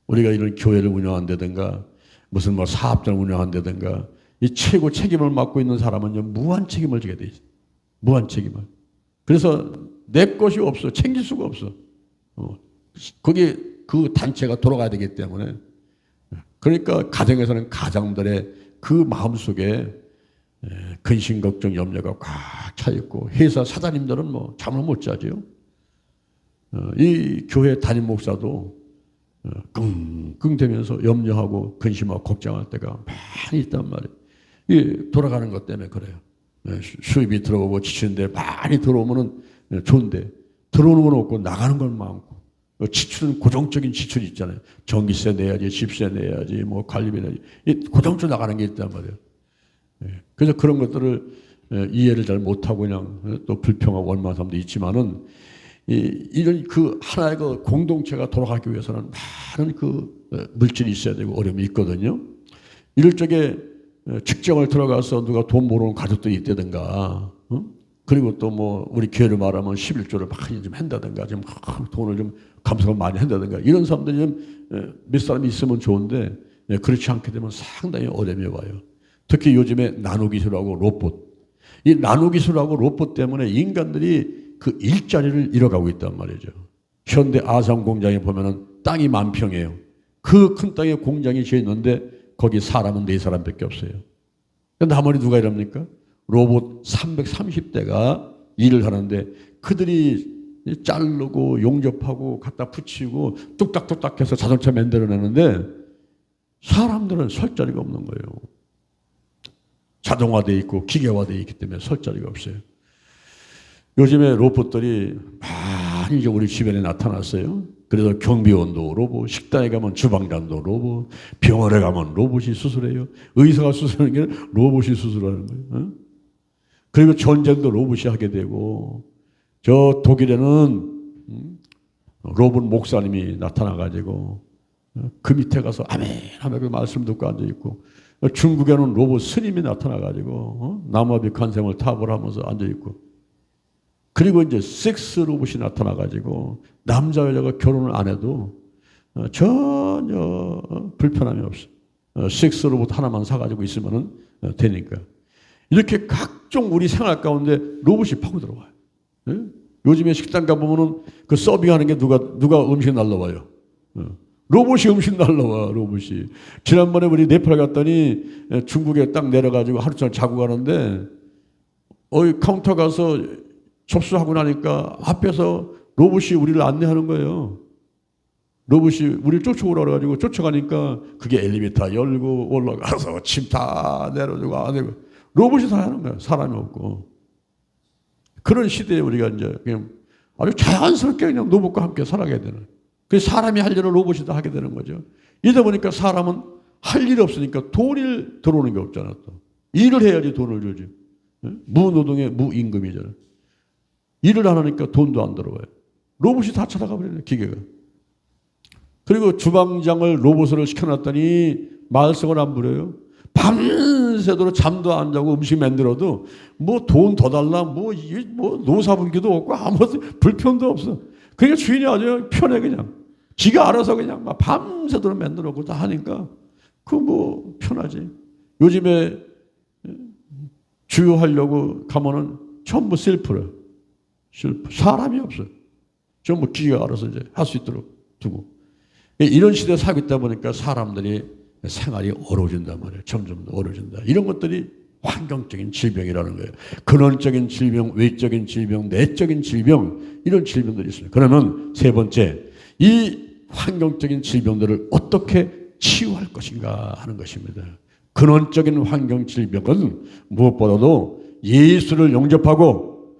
우리가 이런 교회를 운영한다든가 무슨 뭐 사업장을 운영한다든가 이 최고 책임을 맡고 있는 사람은 무한 책임을 지게 돼 있어요. 무한 책임을. 그래서 내 것이 없어. 챙길 수가 없어. 거기 그 단체가 돌아가야 되기 때문에. 그러니까 가정에서는 가장들의 그 마음속에 근심 걱정 염려가 꽉 차 있고 회사 사장님들은 뭐 잠을 못 자죠. 이 교회 담임 목사도 끙끙대면서 염려하고 근심하고 걱정할 때가 많이 있단 말이에요. 이 돌아가는 것 때문에 그래요. 수입이 들어오고 지치는데 많이 들어오면은 좋은데 들어오는 건 없고 나가는 건 많고 지출은 고정적인 지출이 있잖아요. 전기세 내야지, 집세 내야지, 뭐 관리비 내야지. 이 고정적으로 나가는 게 있단 말이에요. 그래서 그런 것들을 이해를 잘 못하고 그냥 또 불평하고 원망하는 사람도 있지만은 이런 그 하나의 그 공동체가 돌아가기 위해서는 많은 그 물질이 있어야 되고 어려움이 있거든요. 이럴 적에 직장을 들어가서 누가 돈 모으는 가족들이 있다든가, 그리고 또 뭐 우리 교회를 말하면 11조를 많이 좀 한다든가, 좀 돈을 좀 감사를 많이 한다든가, 이런 사람들이 좀 몇 사람이 있으면 좋은데 그렇지 않게 되면 상당히 어려움이 와요. 특히 요즘에 나노기술하고 로봇, 이 나노기술하고 로봇 때문에 인간들이 그 일자리를 잃어가고 있단 말이죠. 현대 아산 공장에 보면은 땅이 10,000평이에요. 그 큰 땅에 공장이 지어 있는데 거기 사람은 4사람밖에 없어요. 나머지 누가 일합니까? 로봇 330대가 일을 하는데 그들이 자르고 용접하고 갖다 붙이고 뚝딱뚝딱 해서 자동차 만들어내는데 사람들은 설 자리가 없는 거예요. 자동화되어 있고 기계화되어 있기 때문에 설 자리가 없어요. 요즘에 로봇들이 많이 이제 우리 주변에 나타났어요. 그래서 경비원도 로봇, 식당에 가면 주방장도 로봇, 병원에 가면 로봇이 수술해요. 의사가 수술하는 게 로봇이 수술하는 거예요. 그리고 전쟁도 로봇이 하게 되고, 저 독일에는 로봇 목사님이 나타나가지고 그 밑에 가서 아멘 하며 그 말씀 듣고 앉아있고, 중국에는 로봇 스님이 나타나가지고 남아비 관생을 탑을 하면서 앉아있고, 그리고 이제 섹스 로봇이 나타나가지고 남자 여자가 결혼을 안 해도 전혀 불편함이 없어. 섹스 로봇 하나만 사가지고 있으면 되니까. 이렇게 각종 우리 생활 가운데 로봇이 파고 들어와요. 요즘에 식당 가보면은 그 서빙하는 게 누가 음식 날라와요. 로봇이 음식 날라와, 로봇이. 지난번에 우리 네팔 갔더니 중국에 딱 내려가지고 하루 종일 자고 가는데 카운터 가서 접수하고 나니까 앞에서 로봇이 우리를 안내하는 거예요. 로봇이 우리를 쫓아오라 그래가지고 쫓아가니까 그게 엘리베이터 열고 올라가서 짐 다 내려주고 안 되고 로봇이 다 하는 거예요. 사람이 없고. 그런 시대에 우리가 이제 그냥 아주 자연스럽게 그냥 로봇과 함께 살아가야 되는. 그래서 사람이 할 일을 로봇이 다 하게 되는 거죠. 이러다 보니까 사람은 할 일이 없으니까 돈이 들어오는 게 없잖아. 또 일을 해야지 돈을 주지. 무노동의 무임금이잖아. 일을 안 하니까 돈도 안 들어와요. 로봇이 다 찾아가 버리네, 기계가. 그리고 주방장을 로봇으로 시켜놨더니 말썽을 안 부려요. 밤새도록 잠도 안 자고 음식 만들어도 뭐 돈 더 달라, 뭐 노사분기도 없고 아무 불편도 없어. 그러니까 주인이 아주 편해, 그냥. 지가 알아서 그냥 막 밤새도록 만들어놓고 다 하니까 그 뭐 편하지. 요즘에 주유하려고 가면은 전부 셀프래. 사람이 없어요. 전부 기계가 알아서 이제 할 수 있도록 두고. 이런 시대에 살고 있다 보니까 사람들이 생활이 어려워진단 말이에요. 점점 더 어려워진다. 이런 것들이 환경적인 질병이라는 거예요. 근원적인 질병, 외적인 질병, 내적인 질병, 이런 질병들이 있어요. 그러면 세 번째, 이 환경적인 질병들을 어떻게 치유할 것인가 하는 것입니다. 근원적인 환경 질병은 무엇보다도 예수를 영접하고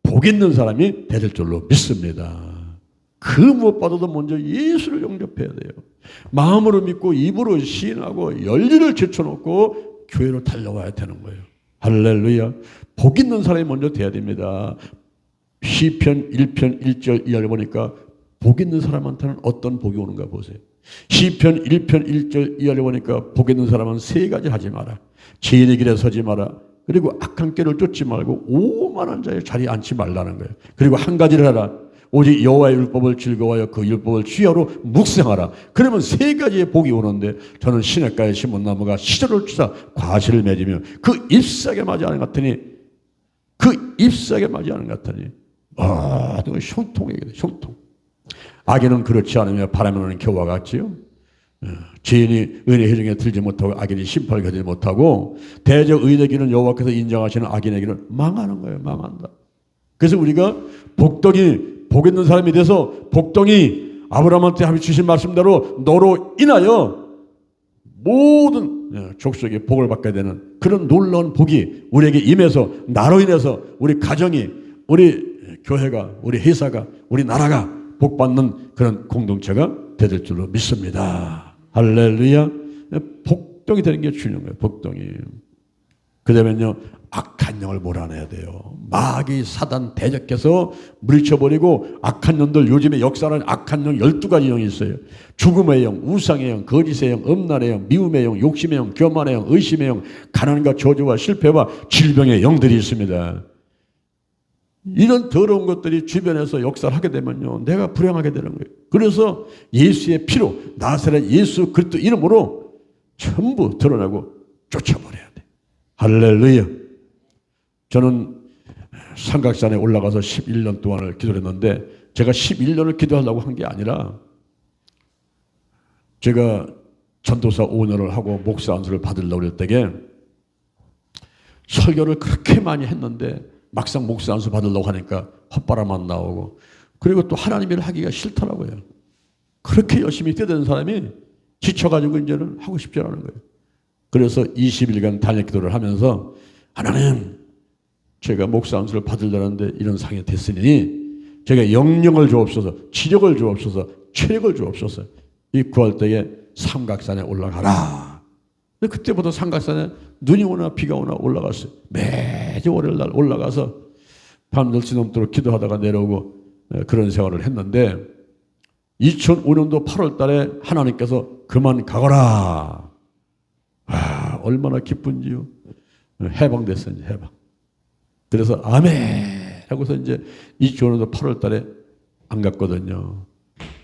복 있는 사람이 될 줄로 믿습니다. 그 무엇보다도 먼저 예수를 영접해야 돼요. 마음으로 믿고 입으로 시인하고 열리를 제쳐놓고 교회로 달려와야 되는 거예요. 할렐루야. 복 있는 사람이 먼저 돼야 됩니다. 시편 1편 1절 2절 보니까 복 있는 사람한테는 어떤 복이 오는가 보세요. 시편 1편 1절 이하를 보니까 복 있는 사람은 세 가지 하지 마라. 죄인의 길에 서지 마라. 그리고 악한 길을 쫓지 말고 오만한 자의 자리에 앉지 말라는 거예요. 그리고 한 가지를 하라. 오직 여호와의 율법을 즐거워하여 그 율법을 주야로 묵상하라. 그러면 세 가지의 복이 오는데 저는 시냇가에 심은 나무가 시절을 주사 과실을 맺으며 그 잎사귀에 맞이 하는 것 같으니 형통이게 돼. 형통. 악인은 그렇지 않으며 바람에 오는 겨와 같지요. 죄인이 의인의 회중에 들지 못하고 악인이 심판을 견디지 못하고 대저 의인의 길은 여호와께서 인정하시는 악인의 길은 망하는 거예요. 망한다. 그래서 우리가 복 있는 사람이 돼서 복덩이 아브라함한테 주신 말씀대로 너로 인하여 모든 족속이 복을 받게 되는 그런 놀라운 복이 우리에게 임해서 나로 인해서 우리 가정이, 우리 교회가, 우리 회사가, 우리 나라가 복받는 그런 공동체가 될 줄로 믿습니다. 할렐루야. 복덩이 되는 게 중요한 거예요. 복덩이. 그 다음에는요, 악한 영을 몰아내야 돼요. 마귀 사단 대적해서 물리쳐버리고 악한 영들, 요즘에 역사는 악한 영 12가지 영이 있어요. 죽음의 영, 우상의 영, 거짓의 영, 음란의 영, 미움의 영, 욕심의 영, 교만의 영, 의심의 영, 가난과 저주와 실패와 질병의 영들이 있습니다. 이런 더러운 것들이 주변에서 역사를 하게 되면요, 내가 불행하게 되는 거예요. 그래서 예수의 피로, 나사렛 예수 그리스도 이름으로 전부 드러나고 쫓아버려야 돼. 할렐루야. 저는 삼각산에 올라가서 11년 동안을 기도를 했는데, 제가 11년을 기도하려고 한 게 아니라, 제가 전도사 5년을 하고 목사 안수를 받으려고 할 때에 설교를 그렇게 많이 했는데 막상 목사 안수 받으려고 하니까 헛바람만 나오고, 그리고 또 하나님 일을 하기가 싫더라고요. 그렇게 열심히 뛰어든 사람이 지쳐가지고 이제는 하고 싶지 않은 거예요. 그래서 20일간 단역 기도를 하면서, 하나님, 제가 목사 안수를 받으려는데 이런 상황이 됐으니 제가 영령을 주옵소서, 지력을 주옵소서, 체력을 주옵소서. 이 구할 때에 삼각산에 올라가라. 근데 그때부터 삼각산에 눈이 오나 비가 오나 올라갔어요. 매주 월요일 날 올라가서 밤 10시 넘도록 기도하다가 내려오고 그런 생활을 했는데, 2005년도 8월 달에 하나님께서 그만 가거라. 아, 얼마나 기쁜지요. 해방됐어요. 해방. 그래서 아멘 하고서 이제 2005년도 8월 달에 안 갔거든요.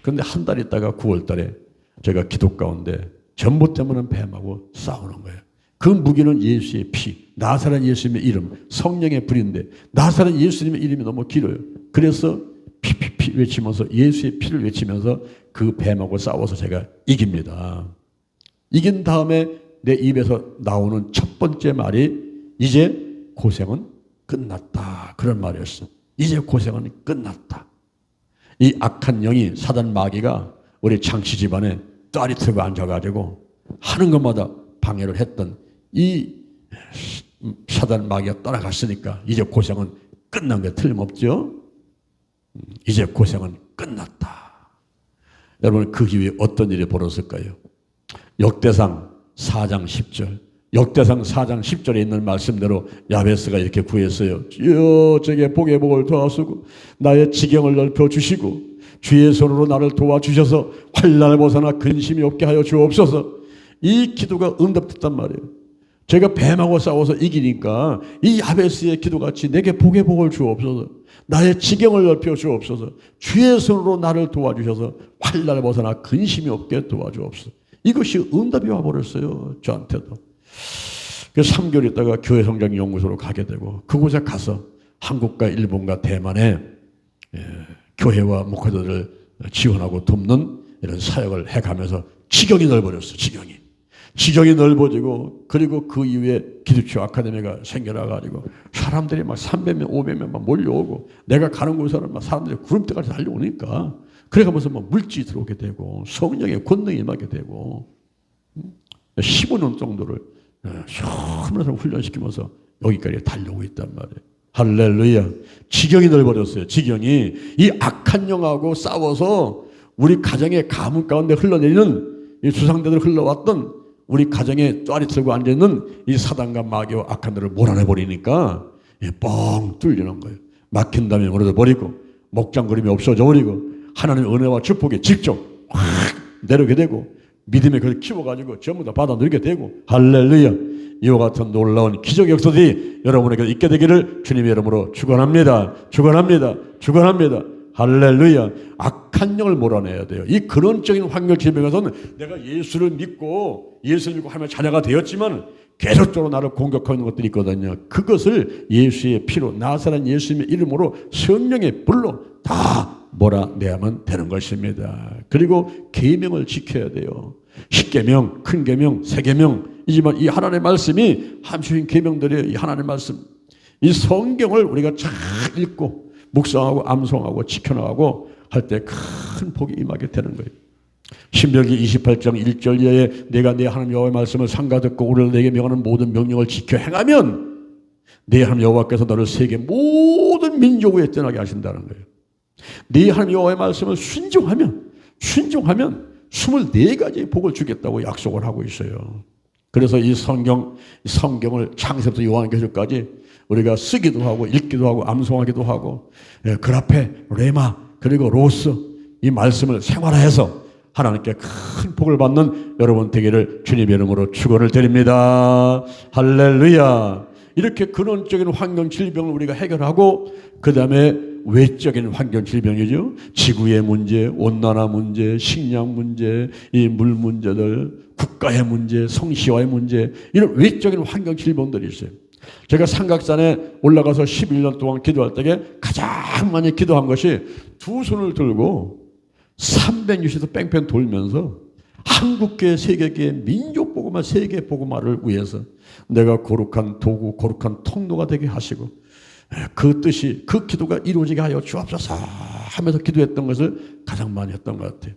그런데 한 달 있다가 9월 달에 제가 기도 가운데 전부 때문에 뱀하고 싸우는 거예요. 그 무기는 예수의 피, 나사렛 예수님의 이름, 성령의 불인데 나사렛 예수님의 이름이 너무 길어요. 그래서 피피피 외치면서 예수의 피를 외치면서 그 뱀하고 싸워서 제가 이깁니다. 이긴 다음에 내 입에서 나오는 첫 번째 말이 이제 고생은 끝났다. 그런 말이었어. 이제 고생은 끝났다. 이 악한 영이 사단 마귀가 우리 장씨 집안에 딸이 틀고 앉아가지고 하는 것마다 방해를 했던 이 사단 마귀가 떠나갔으니까 이제 고생은 끝난 게 틀림없죠. 이제 고생은 끝났다. 여러분, 그 이후에 어떤 일이 벌어졌을까요? 역대상 4장 10절. 역대상 4장 10절에 있는 말씀대로 야베스가 이렇게 구했어요. 주여, 제게 복의 복을 더하시고 나의 지경을 넓혀 주시고 주의 손으로 나를 도와주셔서 환난을 벗어나 근심이 없게 하여 주옵소서. 이 기도가 응답됐단 말이에요. 제가 뱀하고 싸워서 이기니까 이 야베스의 기도같이 내게 복의 복을 주옵소서. 나의 지경을 넓혀 주옵소서. 주의 손으로 나를 도와주셔서 환난을 벗어나 근심이 없게 도와주옵소서. 이것이 응답이 와버렸어요. 저한테도. 그래서 3개월 있다가 교회성장연구소로 가게 되고, 그곳에 가서 한국과 일본과 대만에 교회와 목회자들을 지원하고 돕는 이런 사역을 해가면서 지경이 넓어졌어요. 지경이 넓어지고, 그리고 그 이후에 기독교 아카데미가 생겨나가지고 사람들이 막 300명, 500명 막 몰려오고, 내가 가는 곳에는 막 사람들이 구름대까지 달려오니까 그래가면서 막 물질이 들어오게 되고 성령의 권능이 임하게 되고 15년 정도를 시원하면서 훈련시키면서 여기까지 달려오고 있단 말이에요. 할렐루야. 지경이 넓어졌어요. 지경이. 이 악한 영하고 싸워서 우리 가정의 가문 가운데 흘러내리는 이 주상대들 흘러왔던 우리 가정에 ጧ리 틀고 앉아있는 이 사단과 마귀와 악한 들을 몰아내버리니까 뻥 뚫리는 거예요. 막힌 다음에 무너져 버리고 목장그림이 없어져 버리고 하나님의 은혜와 축복이 직접 확 내려오게 되고 믿음의 그걸 키워가지고 전부 다 받아 누리게 되고 할렐루야. 이와 같은 놀라운 기적 역사들이 여러분에게 있게 되기를 주님의 이름으로 축원합니다. 축원합니다. 축원합니다. 할렐루야. 악한 영을 몰아내야 돼요. 이 근원적인 환경 질병에서는 내가 예수를 믿고 하나님의 자녀가 되었지만 계속적으로 나를 공격하고 있는 것들이 있거든요. 그것을 예수의 피로 나사렛 예수님의 이름으로 성령의 불로 다 몰아내야만 되는 것입니다. 그리고 계명을 지켜야 돼요. 10계명, 큰 계명, 3계명이지만 이 하나님의 말씀이 함수인 계명들이에요. 이 하나님의 말씀, 이 성경을 우리가 잘 읽고 묵상하고 암송하고 지켜나가고 할 때 큰 복이 임하게 되는 거예요. 신명기 28장 1절 이하에 내가 내 하나님 여호와의 말씀을 삼가 듣고 오늘 내게 명하는 모든 명령을 지켜 행하면 내 하나님 여호와께서 너를 세계 모든 민족 위에 떠나게 하신다는 거예요. 네 하나님 여호와의 말씀을 순종하면 24가지의 복을 주겠다고 약속을 하고 있어요. 그래서 이 성경을 창세부터 요한계시록까지 우리가 쓰기도 하고 읽기도 하고 암송하기도 하고 그 앞에 레마 그리고 로스 이 말씀을 생활화해서 하나님께 큰 복을 받는 여러분 되기를 주님의 이름으로 축원을 드립니다. 할렐루야. 이렇게 근원적인 환경 질병을 우리가 해결하고 그 다음에 외적인 환경 질병이죠. 지구의 문제, 온난화 문제, 식량 문제, 이 물 문제들, 국가의 문제, 성시화의 문제, 이런 외적인 환경 질병들이 있어요. 제가 삼각산에 올라가서 11년 동안 기도할 때에 가장 많이 기도한 것이 두 손을 들고 360도 뺑뺑 돌면서 한국계, 세계계, 민족복음화, 세계복음화를 위해서 내가 거룩한 도구, 거룩한 통로가 되게 하시고 그 뜻이, 그 기도가 이루어지게 하여 주옵소서 하면서 기도했던 것을 가장 많이 했던 것 같아요.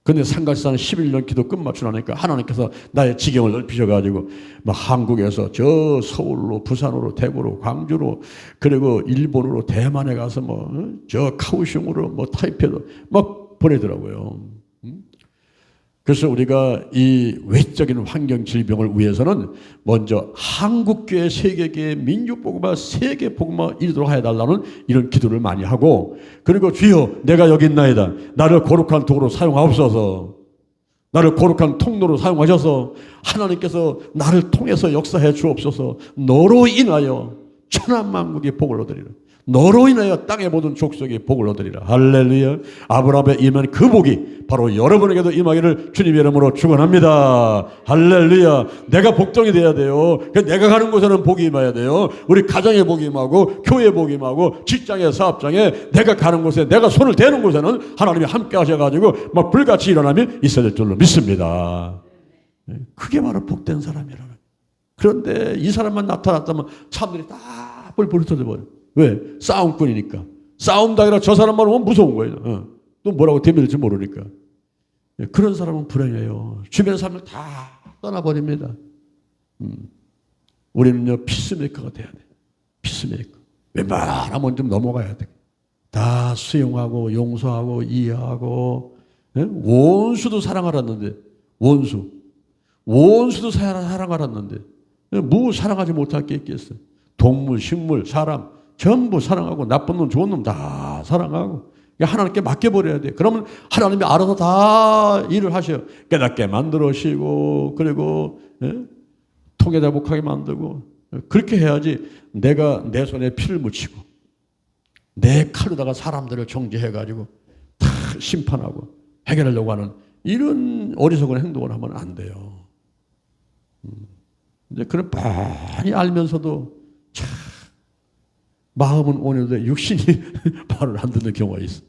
근데 삼각산 11년 기도 끝마치고 나니까 하나님께서 나의 지경을 넓히셔가지고 막 한국에서 저 서울로, 부산으로, 대구로, 광주로, 그리고 일본으로, 대만에 가서 뭐 저 카오슝으로, 뭐 타이페이로 막 보내더라고요. 그래서 우리가 이 외적인 환경 질병을 위해서는 먼저 한국교회, 세계교회, 민족복음화, 세계복음화 이루도록 해달라는 이런 기도를 많이 하고, 그리고 주여 내가 여기 있나이다. 나를 거룩한 도구로 사용하옵소서. 나를 거룩한 통로로 사용하셔서 하나님께서 나를 통해서 역사해 주옵소서. 너로 인하여 천하만국이 복을 얻으리라. 너로 인하여 땅의 모든 족속이 복을 얻으리라. 할렐루야. 아브라함의 임한 그 복이 바로 여러분에게도 임하기를 주님의 이름으로 축원합니다. 할렐루야. 내가 복종이 돼야 돼요. 내가 가는 곳에는 복이 임해야 돼요. 우리 가정에 복이 임하고 교회에 복이 임하고 직장에, 사업장에, 내가 가는 곳에, 내가 손을 대는 곳에는 하나님이 함께 하셔가지고 막 불같이 일어남이 있어야 될 줄로 믿습니다. 그게 바로 복된 사람이라는. 그런데 이 사람만 나타났다면 사람들이 다 뿔뿔 흩어져 버려. 왜? 싸움꾼이니까. 싸움도 아니라 저 사람만 오면 무서운 거예요. 또 뭐라고 대면할지 모르니까. 그런 사람은 불행해요. 주변 사람들 다 떠나버립니다. 우리는요, 피스메이커가 돼야 돼. 피스메이커. 웬만하면 좀 넘어가야 돼. 다 수용하고, 용서하고, 이해하고, 원수도 사랑하랐는데, 원수도 사랑하랐는데, 뭐 사랑하지 못할 게 있겠어요? 동물, 식물, 사람, 전부 사랑하고 나쁜 놈, 좋은 놈 다 사랑하고 하나님께 맡겨버려야 돼. 그러면 하나님이 알아서 다 일을 하셔요. 깨닫게 만들어시고 그리고 통해다복하게 만들고 그렇게 해야지 내가 내 손에 피를 묻히고 내 칼로다가 사람들을 정죄해가지고 다 심판하고 해결하려고 하는 이런 어리석은 행동을 하면 안 돼요. 이제 그런 많이 알면서도 참 마음은 오는데 육신이 말을 안 듣는 경우가 있어.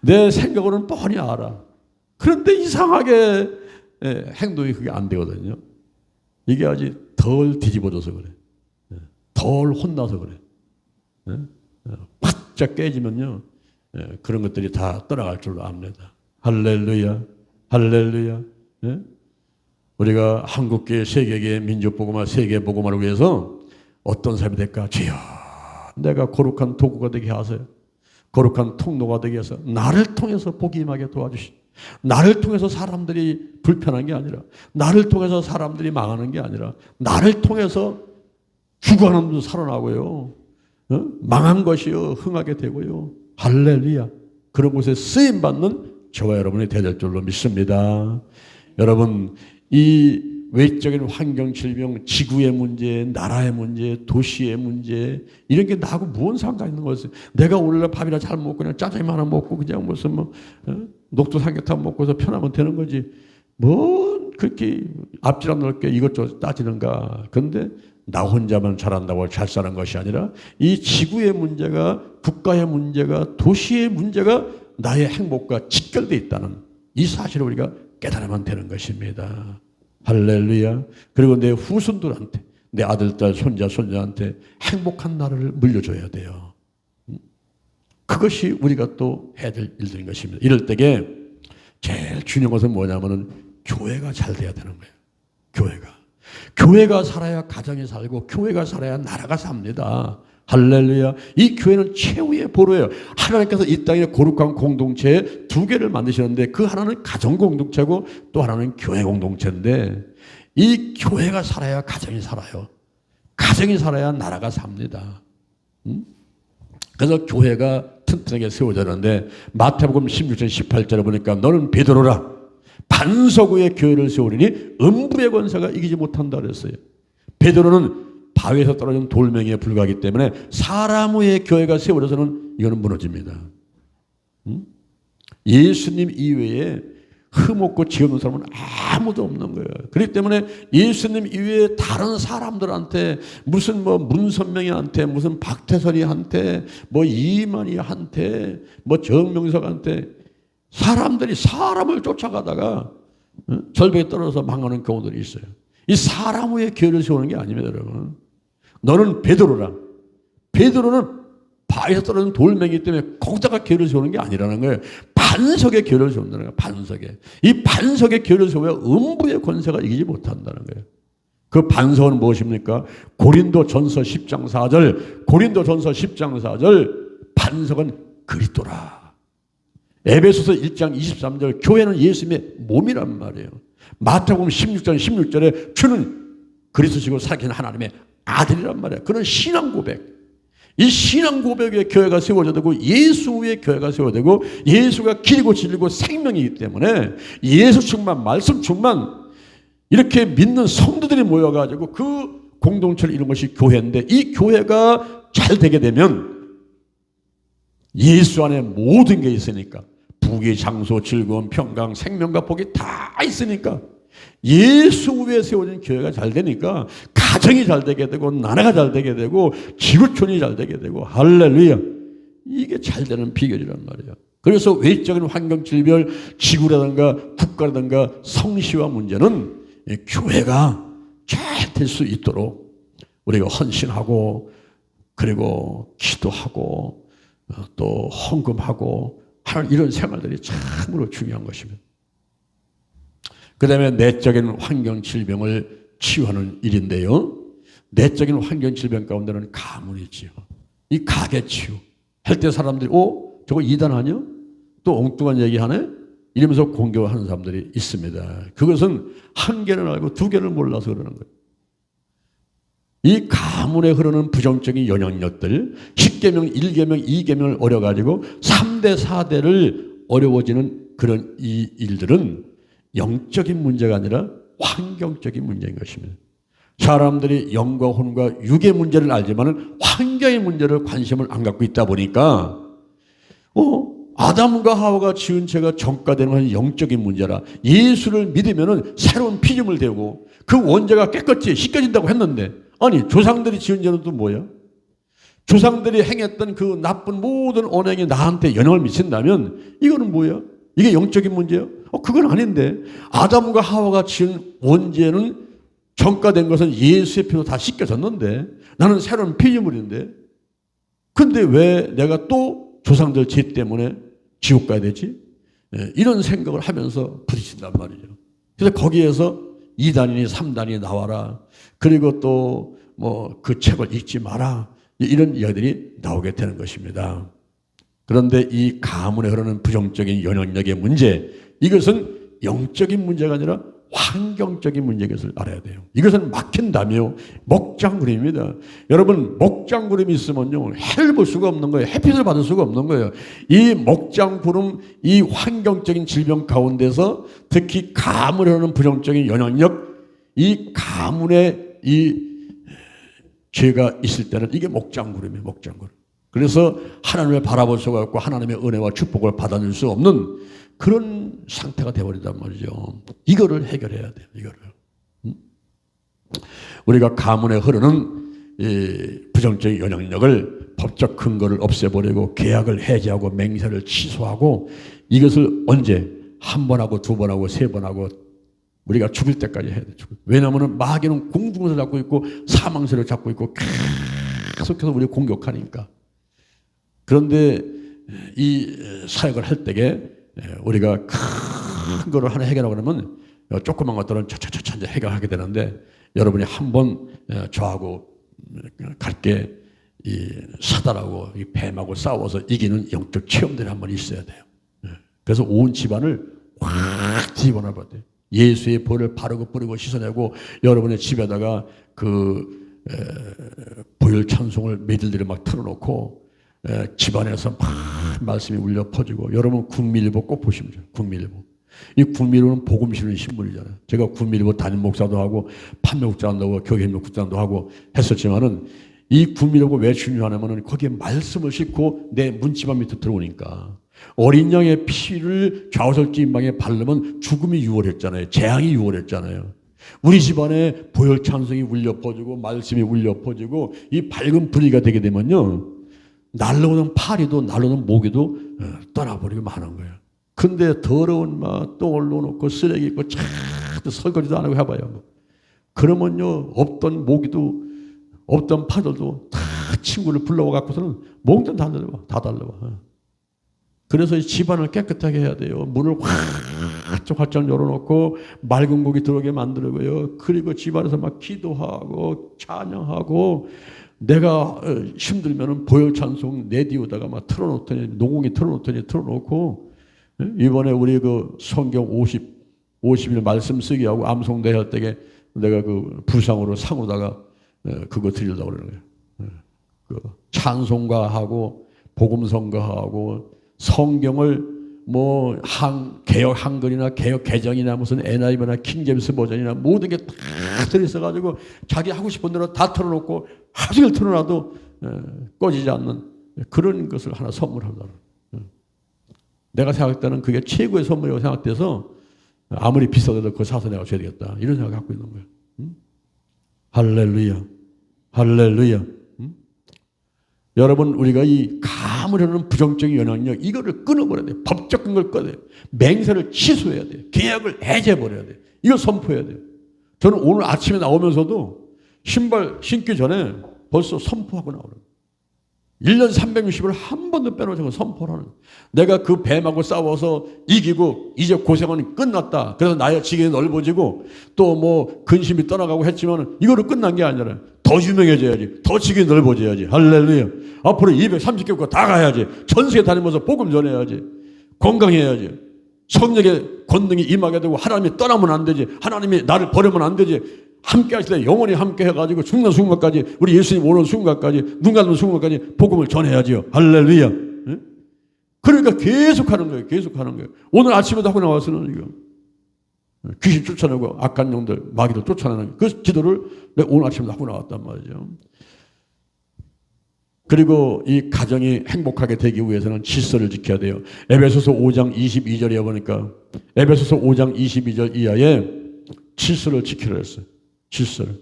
내 생각으로는 뻔히 알아. 그런데 이상하게 행동이 그게 안 되거든요. 이게 아직 덜 뒤집어져서 그래. 덜 혼나서 그래. 바짝 깨지면요. 그런 것들이 다 떠나갈 줄로 압니다. 할렐루야. 할렐루야. 우리가 한국계, 세계계, 민족복음화, 세계복음화를 위해서 어떤 사람이 될까? 주여 내가 거룩한 도구가 되게 하세요. 거룩한 통로가 되게 해서 나를 통해서 복이 임하게 도와주시오. 나를 통해서 사람들이 불편한 게 아니라, 나를 통해서 사람들이 망하는 게 아니라, 나를 통해서 죽어가는 분도 살아나고요. 망한 것이요 흥하게 되고요. 할렐루야. 그런 곳에 쓰임받는 저와 여러분이 되야 될 줄로 믿습니다. 여러분, 이 외적인 환경 질병, 지구의 문제, 나라의 문제, 도시의 문제, 이런 게 나하고 무슨 상관이 있는 거지? 내가 오늘날 밥이나 잘 먹고 그냥 짜장면 하나 먹고 그냥 무슨 녹두 삼계탕 먹고서 편하면 되는 거지. 뭔 그렇게 앞지랑 넓게 이것저것 따지는가? 그런데 나 혼자만 잘한다고 잘 사는 것이 아니라 이 지구의 문제가, 국가의 문제가, 도시의 문제가 나의 행복과 직결되어 있다는 이 사실을 우리가 깨달으면 되는 것입니다. 할렐루야. 그리고 내 후손들한테, 내 아들, 딸, 손자, 손자한테 행복한 나라를 물려줘야 돼요. 그것이 우리가 또 해야 될 일들인 것입니다. 이럴 때에 제일 중요한 것은 뭐냐면은 교회가 잘 돼야 되는 거예요. 교회가 살아야 가정이 살고, 교회가 살아야 나라가 삽니다. 할렐루야. 이 교회는 최후의 보루예요. 하나님께서 이 땅에 거룩한 공동체 두 개를 만드시는데, 그 하나는 가정 공동체고 또 하나는 교회 공동체인데, 이 교회가 살아야 가정이 살아요. 가정이 살아야 나라가 삽니다. 그래서 교회가 튼튼하게 세워졌는데, 마태복음 16장 18절에 보니까 너는 베드로라, 반석 위에 교회를 세우리니 음부의 권세가 이기지 못한다 그랬어요. 베드로는 바위에서 떨어진 돌멩이에 불과하기 때문에 사람 위에 교회가 세워져서는 이거는 무너집니다. 예수님 이외에 흠없고 지 없는 사람은 아무도 없는 거예요. 그렇기 때문에 예수님 이외에 다른 사람들한테, 무슨 문선명이한테, 무슨 박태선이한테, 이만희한테, 정명석한테, 사람들이 사람을 쫓아가다가 절벽에 떨어져서 망하는 경우들이 있어요. 이 사람 위에 교회를 세우는 게 아닙니다, 여러분. 너는 베드로라. 베드로는 바위에서 떨어진 돌멩이 때문에 거기다가 교회를 세우는 게 아니라는 거예요. 반석에 교회를 세운다는 거예요. 반석에. 이 반석에 교회를 세워야 음부의 권세가 이기지 못한다는 거예요. 그 반석은 무엇입니까? 고린도전서 10장 4절. 고린도전서 10장 4절. 반석은 그리스도라. 에베소서 1장 23절. 교회는 예수님의 몸이란 말이에요. 마태복음 16장 16절에 주는 그리스도시고 살아계신 하나님의 아들이란 말이에요. 그런 신앙 고백. 이 신앙 고백에 교회가 세워져야 되고, 예수 위에 교회가 세워야 되고, 예수가 길이고 진리고 생명이기 때문에 예수 충만, 말씀 충만, 이렇게 믿는 성도들이 모여가지고 그 공동체를 이룬 것이 교회인데, 이 교회가 잘 되게 되면 예수 안에 모든 게 있으니까, 부귀, 장소, 즐거움, 평강, 생명과 복이 다 있으니까, 예수 위에 세워진 교회가 잘 되니까 가정이 잘 되게 되고, 나라가 잘 되게 되고, 지구촌이 잘 되게 되고, 할렐루야. 이게 잘 되는 비결이란 말이에요. 그래서 외적인 환경 질병, 지구라든가 국가라든가 성시화 문제는 교회가 잘 될 수 있도록 우리가 헌신하고, 그리고 기도하고, 또 헌금하고 하는 이런 생활들이 참으로 중요한 것입니다. 그 다음에 내적인 환경 질병을 치유하는 일인데요. 내적인 환경 질병 가운데는 가문이지요. 이 가계치유 할 때 사람들이 저거 이단하냐? 또 엉뚱한 얘기하네? 이러면서 공격하는 사람들이 있습니다. 그것은 한 개는 알고 두 개를 몰라서 그러는 거예요. 이 가문에 흐르는 부정적인 영향력들, 10계명, 1계명, 2계명을 어려가지고 3대, 4대를 어려워지는 그런 이 일들은 영적인 문제가 아니라 환경적인 문제인 것입니다. 사람들이 영과 혼과 육의 문제를 알지만 환경의 문제를 관심을 안 갖고 있다 보니까 아담과 하와가 지은 죄가 전가되는 것은 영적인 문제라. 예수를 믿으면 새로운 피조물 되고 그 원죄가 깨끗이 씻겨진다고 했는데, 아니 조상들이 지은 죄는 또 뭐야? 조상들이 행했던 그 나쁜 모든 언행이 나한테 영향을 미친다면 이거는 뭐야? 이게 영적인 문제야? 그건 아닌데. 아담과 하와가 지은 원죄는 전가된 것은 예수의 피로 다 씻겨졌는데, 나는 새로운 피조물인데, 근데 왜 내가 또 조상들 죄 때문에 지옥 가야 되지? 이런 생각을 하면서 부딪힌단 말이죠. 그래서 거기에서 2단이니 3단이 나와라. 그리고 또 그 책을 읽지 마라. 이런 이야기들이 나오게 되는 것입니다. 그런데 이 가문에 흐르는 부정적인 영향력의 문제, 이것은 영적인 문제가 아니라 환경적인 문제인 것을 알아야 돼요. 이것은 막힌다며 목장구름입니다. 여러분, 목장구름이 있으면요, 해를 볼 수가 없는 거예요. 햇빛을 받을 수가 없는 거예요. 이 목장구름, 이 환경적인 질병 가운데서 특히 가물에 오는 부정적인 영향력, 이 가문에 이 죄가 있을 때는 이게 목장구름이에요. 목장구름. 그래서 하나님을 바라볼 수가 없고 하나님의 은혜와 축복을 받아낼 수 없는 그런 상태가 되어버린단 말이죠. 이거를 해결해야 돼요. 이거를. 우리가 가문에 흐르는 이 부정적인 영향력을 법적 근거를 없애버리고 계약을 해지하고 맹세를 취소하고 이것을 언제 한 번 하고 두 번 하고 세 번 하고 우리가 죽을 때까지 해야 돼요. 왜냐하면 마귀는 공중을 잡고 있고 사망세를 잡고 있고 계속해서 우리를 공격하니까. 그런데 이 사역을 할 때에 우리가 큰 거를 하나 해결하고 그러면 조그만 것들은 차차차차 이제 해결하게 되는데 여러분이 한번 저하고 갈게 이 사단하고 이 뱀하고 싸워서 이기는 영적 체험들이 한번 있어야 돼요. 그래서 온 집안을 확 뒤집어놔봐야 돼요. 예수의 볼을 바르고 뿌리고 씻어내고 여러분의 집에다가 그 보혈 찬송을 매일들이 막 틀어놓고 집안에서 막 말씀이 울려 퍼지고 여러분 국민일보 꼭 보시면 돼요. 국민일보. 이 국민일보는 복음 실는 신문이잖아요. 제가 국민일보 담임 목사도 하고 판매국장도 하고 교회협력국장도 하고 했었지만은 이 국민일보 왜 중요하냐면은 거기에 말씀을 싣고 내 문지방 밑에 들어오니까 어린 양의 피를 좌우설지 인방에 바르면 죽음이 유월했잖아요. 재앙이 유월했잖아요. 우리 집안에 보혈 찬송이 울려 퍼지고 말씀이 울려 퍼지고 이 밝은 분위기가 되게 되면요. 날라오는 파리도 날라오는 모기도 떠나버리고 마는 거예요. 근데 더러운 맛또 올려놓고 쓰레기 있고 차도 설거지도 안 하고 해봐요. 그러면요. 없던 모기도 없던 파들도 다 친구를 불러와 갖고서는 몽땅 다 달려와. 그래서 이 집안을 깨끗하게 해야 돼요. 문을 활짝 열어놓고 맑은 공기 들어오게 만들고요. 그리고 집안에서 막 기도하고 찬양하고 내가 힘들면은 보혈 찬송 레디오다가 막 틀어놓더니 농공이 틀어놓고 이번에 우리 그 성경 50일 말씀 쓰기 하고 암송대 할 때에 내가 그 부상으로 상으로다가 그거 드리려고 그러는 거예요. 그 찬송가하고 복음성가하고 성경을 뭐 개혁 한글이나 개혁 개정이나 무슨 NIV나 킹제임스 버전이나 모든 게 다 들어있어가지고 자기 하고 싶은 대로 다 틀어놓고 하루 종일 틀어놔도 꺼지지 않는 그런 것을 하나 선물하려고. 내가 생각할 때는 그게 최고의 선물이라고 생각돼서 아무리 비싸도 그거 사서 내가 줘야 되겠다 이런 생각을 갖고 있는 거예요. 할렐루야, 할렐루야. 여러분 우리가 이 가물하는 부정적인 영향력 이거를 끊어버려야 돼요. 법적 근거를 끊어야 돼요. 맹세를 취소해야 돼요. 계약을 해제해버려야 돼요. 이걸 선포해야 돼요. 저는 오늘 아침에 나오면서도 신발 신기 전에 벌써 선포하고 나오는 1년 360을 한 번도 빼놓지 않고 선포를 하는 거예요. 내가 그 뱀하고 싸워서 이기고 이제 고생은 끝났다. 그래서 나의 지경이 넓어지고 또 뭐 근심이 떠나가고 했지만 이거로 끝난 게 아니라 더 유명해져야지. 더 지경이 넓어져야지. 할렐루야. 앞으로 230개국 다 가야지. 전 세계 다니면서 복음 전해야지. 건강해야지. 성령의 권능이 임하게 되고 하나님이 떠나면 안 되지. 하나님이 나를 버리면 안 되지. 함께 하실 때 영원히 함께 해가지고 죽는 순간까지 우리 예수님 오는 순간까지 눈 감는 순간까지 복음을 전해야지요. 할렐루야. 네? 그러니까 계속하는 거예요. 계속하는 거예요. 오늘 아침에도 하고 나와서는 이거 귀신 쫓아내고 악한 영들 마귀를 쫓아내는 그 기도를 내가 오늘 아침에도 하고 나왔단 말이죠. 그리고 이 가정이 행복하게 되기 위해서는 질서를 지켜야 돼요. 에베소서 5장 22절에 보니까 에베소서 5장 22절 이하에 질서를 지키라 했어요. 질서를.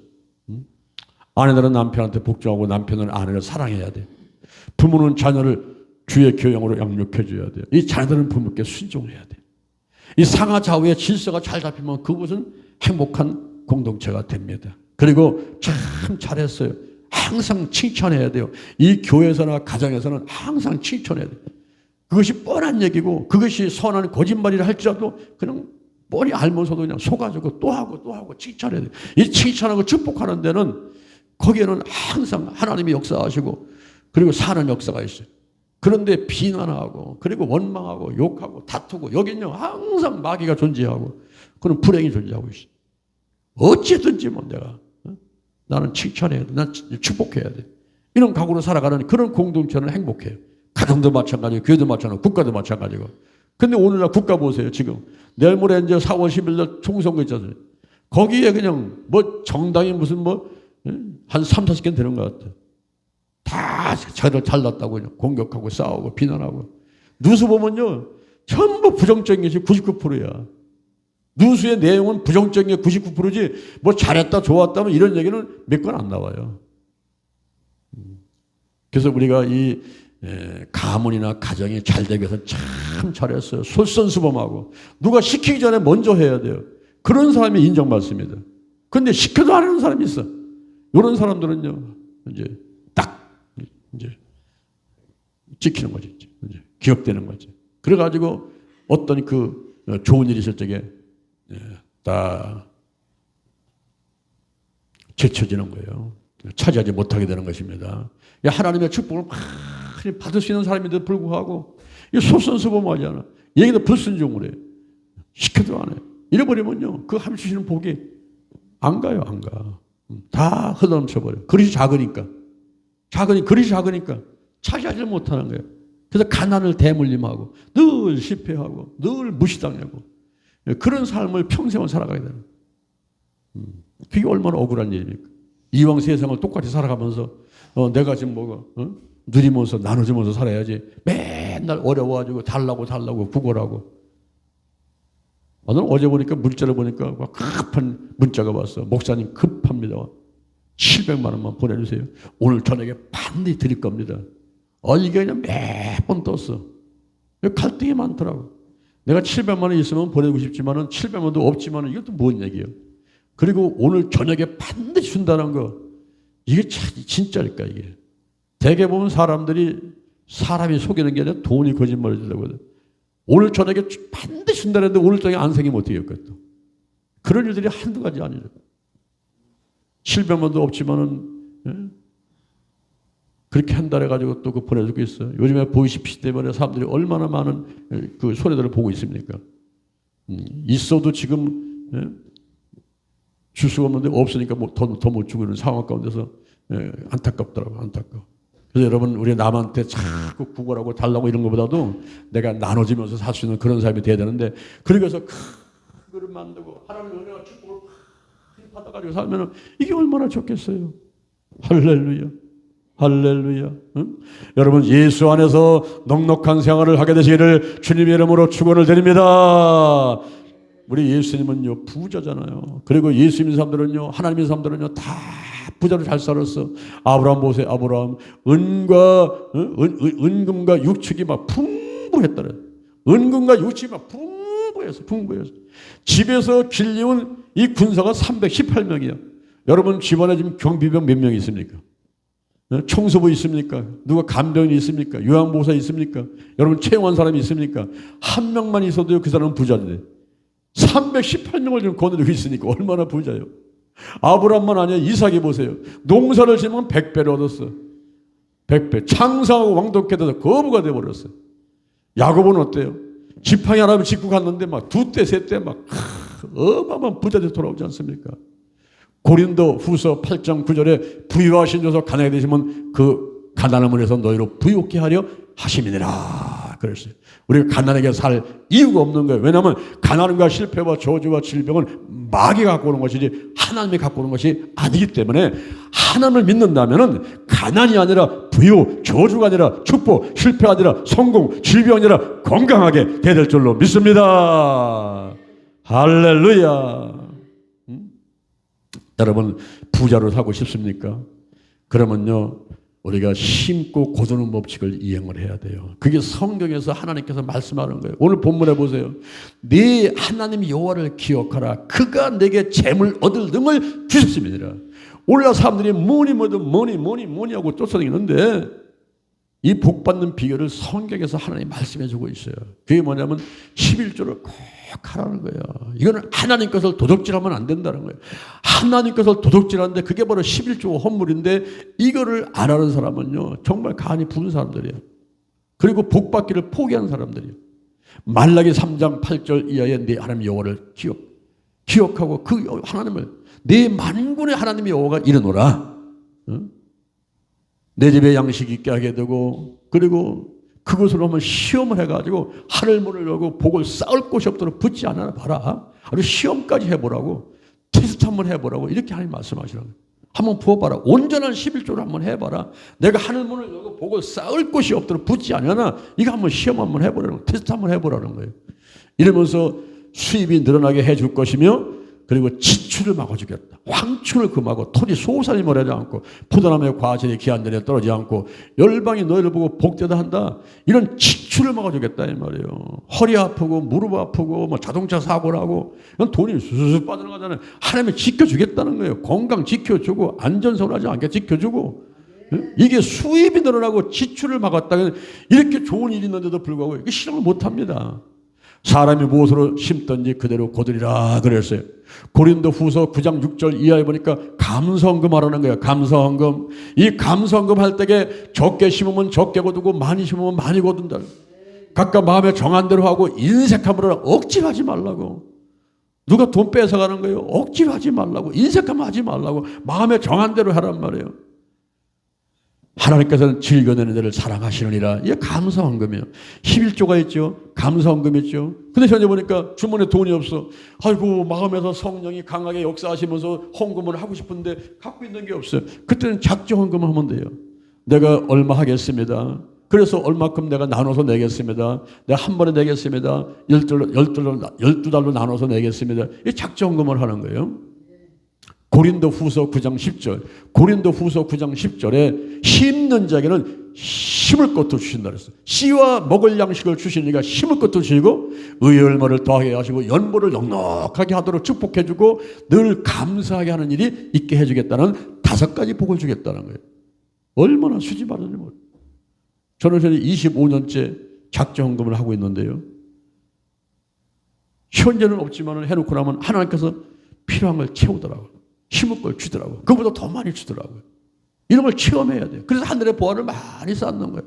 아내들은 남편한테 복종하고 남편은 아내를 사랑해야 돼. 부모는 자녀를 주의 교양으로 양육해 줘야 돼. 이 자녀들은 부모께 순종해야 돼. 이 상하좌우의 질서가 잘 잡히면 그곳은 행복한 공동체가 됩니다. 그리고 참 잘했어요. 항상 칭찬해야 돼요. 이 교회에서나 가정에서는 항상 칭찬해야 돼요. 그것이 뻔한 얘기고 그것이 선한 거짓말이라 할지라도 그냥 뻔히 알면서도 그냥 속아주고 또 하고 칭찬해야 돼요. 이 칭찬하고 축복하는 데는 거기에는 항상 하나님이 역사하시고 그리고 사는 역사가 있어요. 그런데 비난하고 그리고 원망하고 욕하고 다투고 여기는요 항상 마귀가 존재하고 그런 불행이 존재하고 있어. 어찌든지 뭐 내가 나는 칭찬해야 돼. 난 축복해야 돼. 이런 각오로 살아가는 그런 공동체는 행복해요. 가정도 마찬가지고 교회도 마찬가지고 국가도 마찬가지고. 근데 오늘날 국가 보세요. 지금 내일 모레 이제 4월 10일 날 총선거 있잖아요. 거기에 그냥 뭐 정당이 무슨 뭐 한 3, 40개 되는 것 같아. 다 자기들 잘났다고 그냥 공격하고 싸우고 비난하고. 뉴스 보면요 전부 부정적인 것이 99%야. 뉴스의 내용은 부정적인 게 99%지 뭐 잘했다 좋았다면 이런 얘기는 몇 건 안 나와요. 그래서 우리가 이 가문이나 가정이 잘 되기 위해서 참 잘했어요. 솔선수범하고 누가 시키기 전에 먼저 해야 돼요. 그런 사람이 인정받습니다. 근데 시켜도 안 하는 사람이 있어. 이런 사람들은요 이제 딱 이제 찍히는 거지. 이제 기억되는 거지. 그래가지고 어떤 그 좋은 일이 있을 적에 다 제쳐지는 거예요. 차지하지 못하게 되는 것입니다. 하나님의 축복을 많이 받을 수 있는 사람인데도 불구하고 솔선수범하잖아. 얘기도 불순종을 해. 시켜도 안 해. 잃어버리면요 그 하나님 주시는 복이 안 가요. 안 가. 다 흘러넘쳐버려. 그릇이 작으니까. 그릇이 작으니까 차지하지 못하는 거예요. 그래서 가난을 대물림하고 늘 실패하고 늘 무시당하고 그런 삶을 평생을 살아가게 되는 그게 얼마나 억울한 일입니까? 이왕 세상을 똑같이 살아가면서 내가 지금 뭐가 누리면서 나눠주면서 살아야지 맨날 어려워가지고 달라고 구걸하고. 나는 어제 보니까 문자를 보니까 급한 문자가 왔어. 목사님 급합니다. 700만 원만 보내주세요. 오늘 저녁에 반드시 드릴 겁니다. 이게 그냥 매번 떴어. 갈등이 많더라고. 내가 700만 원 있으면 보내고 싶지만은 700만 원도 없지만은 이것도 뭔 얘기예요. 그리고 오늘 저녁에 반드시 준다는 거 이게 진짜일까 이게. 대개 보면 사람이 속이는 게 아니라 돈이 거짓말을 주려거든. 오늘 저녁에 반드시 준다는데 오늘 저녁에 안 생기면 어떻게 할까 또. 그런 일들이 한두 가지 아니죠. 700만 원도 없지만은 그렇게 한 달에 가지고 또 그 보내주고 있어요. 요즘에 보이시피시 때문에 사람들이 얼마나 많은 그 손해들을 보고 있습니까? 있어도 지금 줄 수가 없는데 없으니까 더 못 주고 있는 상황 가운데서 안타깝더라고. 안타까워. 그래서 여러분 우리 남한테 자꾸 구걸하고 달라고 이런 것보다도 내가 나눠주면서 살 수 있는 그런 삶이 돼야 되는데 그래서 큰 그릇 만들고 하나님의 은혜와 축복을 많이 받아가지고 살면 이게 얼마나 좋겠어요. 할렐루야. 할렐루야. 응? 여러분 예수 안에서 넉넉한 생활을 하게 되시기를 주님의 이름으로 축원을 드립니다. 우리 예수님은요 부자잖아요. 그리고 예수 믿는 사람들은요 하나님의 사람들은요 다 부자로 잘 살았어. 아브라함 보세요. 아브라함 은금과 육축이 막 풍부했더래. 은금과 육축이 막 풍부했어. 집에서 길리운 이 군사가 318명이야. 여러분 집안에 지금 경비병 몇 명 있습니까? 청소부 있습니까? 누가 간병이 있습니까? 요양보호사 있습니까? 여러분 채용한 사람이 있습니까? 한 명만 있어도요 그 사람은 부자인데 318명을 지금 거느리고 있으니까 얼마나 부자요. 아브라함만 아니야. 이삭이 보세요. 농사를 지으면 100배를 얻었어. 100배. 창성하고 왕독해 돼서 거부가 돼버렸어. 야곱은 어때요? 지팡이 하나 짚고 갔는데 막 2대, 3대 막 어마어마한 부자들 돌아오지 않습니까? 고린도 후서 8장 9절에 부유하신 자서 가난하게 되시면 그 가난함을 해서 너희로 부유케 하려 하심이니라. 그랬어요. 우리가 가난하게 살 이유가 없는 거예요. 왜냐하면 가난과 실패와 저주와 질병은 마귀가 갖고 오는 것이지 하나님이 갖고 오는 것이 아니기 때문에 하나님을 믿는다면 가난이 아니라 부유, 저주가 아니라 축복, 실패가 아니라 성공, 질병이 아니라 건강하게 될 줄로 믿습니다. 할렐루야. 여러분 부자로 살고 싶습니까? 그러면요 우리가 심고 거두는 법칙을 이행을 해야 돼요. 그게 성경에서 하나님께서 말씀하는 거예요. 오늘 본문에 보세요. 네 하나님 여호와를 기억하라. 그가 내게 재물 얻을 능을 주셨습니다. 오늘날 사람들이 뭐니 하고 쫓아다니는데 이 복받는 비결을 성경에서 하나님이 말씀해 주고 있어요. 그게 뭐냐면 11조를 꼭 하라는 거예요. 이거는 하나님 것을 도둑질하면 안 된다는 거예요. 하나님 것을 도둑질하는데 그게 바로 11조 헌물인데 이거를 안 하는 사람은요 정말 간이 부은 사람들이에요. 그리고 복받기를 포기한 사람들이에요. 말라기 3장 8절 이하에 네 하나님 여호와를 기억하고 그 하나님을 네 만군의 하나님 여호와가 이르노라. 내 집에 양식이 있게 하게 되고 그리고 그것으로 한번 시험을 해가지고 하늘문을 열고 복을 쌓을 곳이 없도록 붙지 않아 봐라. 아주 시험까지 해보라고 테스트 한번 해보라고 이렇게 하나님 말씀하시라고. 한번 부어봐라. 온전한 11조를 한번 해봐라. 내가 하늘문을 열고 복을 쌓을 곳이 없도록 붙지 않으나 이거 한번 시험 한번 해보라는 거예요. 테스트 한번 해보라는 거예요. 이러면서 수입이 늘어나게 해줄 것이며 그리고 지출을 막아주겠다. 황충을 금하고 토지 소산이 멀어지 않고 포도나무의 과실이 기한전에 떨어지지 않고 열방이 너희를 보고 복되다 한다. 이런 지출을 막아주겠다 이 말이에요. 허리 아프고 무릎 아프고 뭐 자동차 사고를 하고 이건 돈이 수수수 빠져나가잖아요. 하나님이 지켜주겠다는 거예요. 건강 지켜주고 안전선하지 않게 지켜주고 이게 수입이 늘어나고 지출을 막았다. 이렇게 좋은 일이 있는데도 불구하고 이게 실행을 못합니다. 사람이 무엇으로 심든지 그대로 거두리라 그랬어요. 고린도 후서 9장 6절 이하에 보니까 감성금 하라는 거예요. 감성금. 이 감성금 할 때에 적게 심으면 적게 거두고 많이 심으면 많이 거둔다. 각각 마음에 정한 대로 하고 인색함으로 억지로 하지 말라고. 누가 돈 뺏어가는 거예요. 억지로 하지 말라고. 인색함 하지 말라고. 마음에 정한 대로 하란 말이에요. 하나님께서는 즐겨내는 데를 사랑하시느니라. 이게 감사헌금이에요. 11조가 있죠. 감사헌금 있죠. 근데 현재 보니까 주머니에 돈이 없어. 아이고 마음에서 성령이 강하게 역사하시면서 헌금을 하고 싶은데 갖고 있는 게 없어요. 그때는 작정 헌금을 하면 돼요. 내가 얼마 하겠습니다. 그래서 얼마큼 내가 나눠서 내겠습니다. 내가 한 번에 내겠습니다. 12달로 나눠서 내겠습니다. 이 작정 헌금을 하는 거예요. 고린도 후서 9장 10절. 고린도 후서 9장 10절에 심는 자에게는 심을 것도 주신다 그랬어요. 씨와 먹을 양식을 주시니까 심을 것도 주시고 의의 얼마를 더하게 하시고 연보를 넉넉하게 하도록 축복해 주고 늘 감사하게 하는 일이 있게 해 주겠다는 5가지 복을 주겠다는 거예요. 얼마나 수지 바르는지 모르겠어요. 저는 현재 25년째 작정헌금을 하고 있는데요. 현재는 없지만 해놓고 나면 하나님께서 필요한 걸 채우더라고요. 심을 걸 주더라고요. 그보다 더 많이 주더라고요. 이런 걸 체험해야 돼요. 그래서 하늘의 보화를 많이 쌓는 거예요.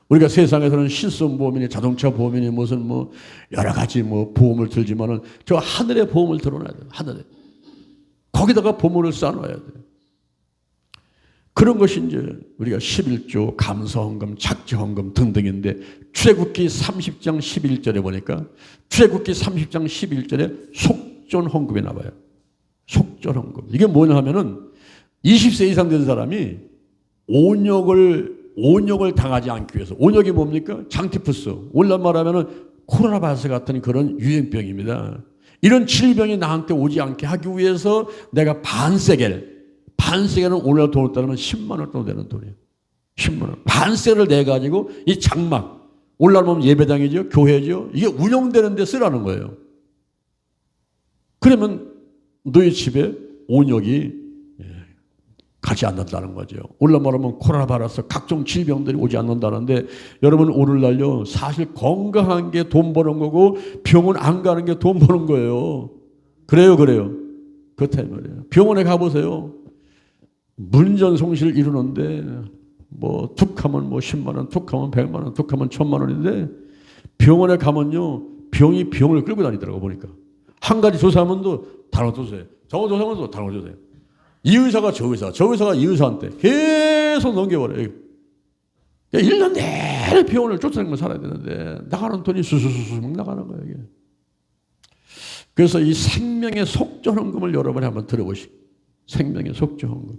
우리가 세상에서는 실손보험이니 자동차 보험이니 무슨 뭐 여러 가지 뭐 보험을 들지만은 저 하늘의 보험을 들어놔야 돼요. 하늘에. 거기다가 보물을 쌓아놔야 돼요. 그런 것이 이제 우리가 11조, 감사헌금, 작정헌금 등등인데 출애굽기 30장 11절에 보니까 출애굽기 30장 11절에 속전헌금이 나와요. 속전헌금. 이게 뭐냐 하면은 20세 이상 된 사람이 온역을 당하지 않기 위해서. 온역이 뭡니까? 장티푸스. 오늘날 말하면은 코로나 바이러스 같은 그런 유행병입니다. 이런 질병이 나한테 오지 않게 하기 위해서 내가 반세겔은 오늘날 돈을 따르면 10만 원 정도 되는 돈이에요. 10만 원. 반세를 내가지고 이 장막. 오늘날 보면 예배당이죠. 교회죠. 이게 운영되는 데 쓰라는 거예요. 그러면 너희 집에 온역이 가지 않는다는 거죠. 오늘날 말하면 코로나 바이러스 각종 질병들이 오지 않는다는데 여러분 오늘날요 사실 건강한 게 돈 버는 거고 병원 안 가는 게 돈 버는 거예요. 그래요. 그렇다 이 말이에요. 병원에 가보세요. 문전성시를 이루는데 뭐 툭하면 뭐 10만 원, 툭하면 100만 원, 툭하면 1000만 원인데 병원에 가면요 병이 병을 끌고 다니더라고 보니까. 한 가지 조사하면도 다른 조사해요. 저거 조사하면도 다른 조사해요. 이 의사가 저 의사가 이 의사한테 계속 넘겨버려요. 1년 내내 병원을 쫓아다니면서 살아야 되는데 나가는 돈이 수수수수 나가는 거예요. 이게. 그래서 이 생명의 속전헌금을 여러분이 한번 들어보시고 생명의 속전헌금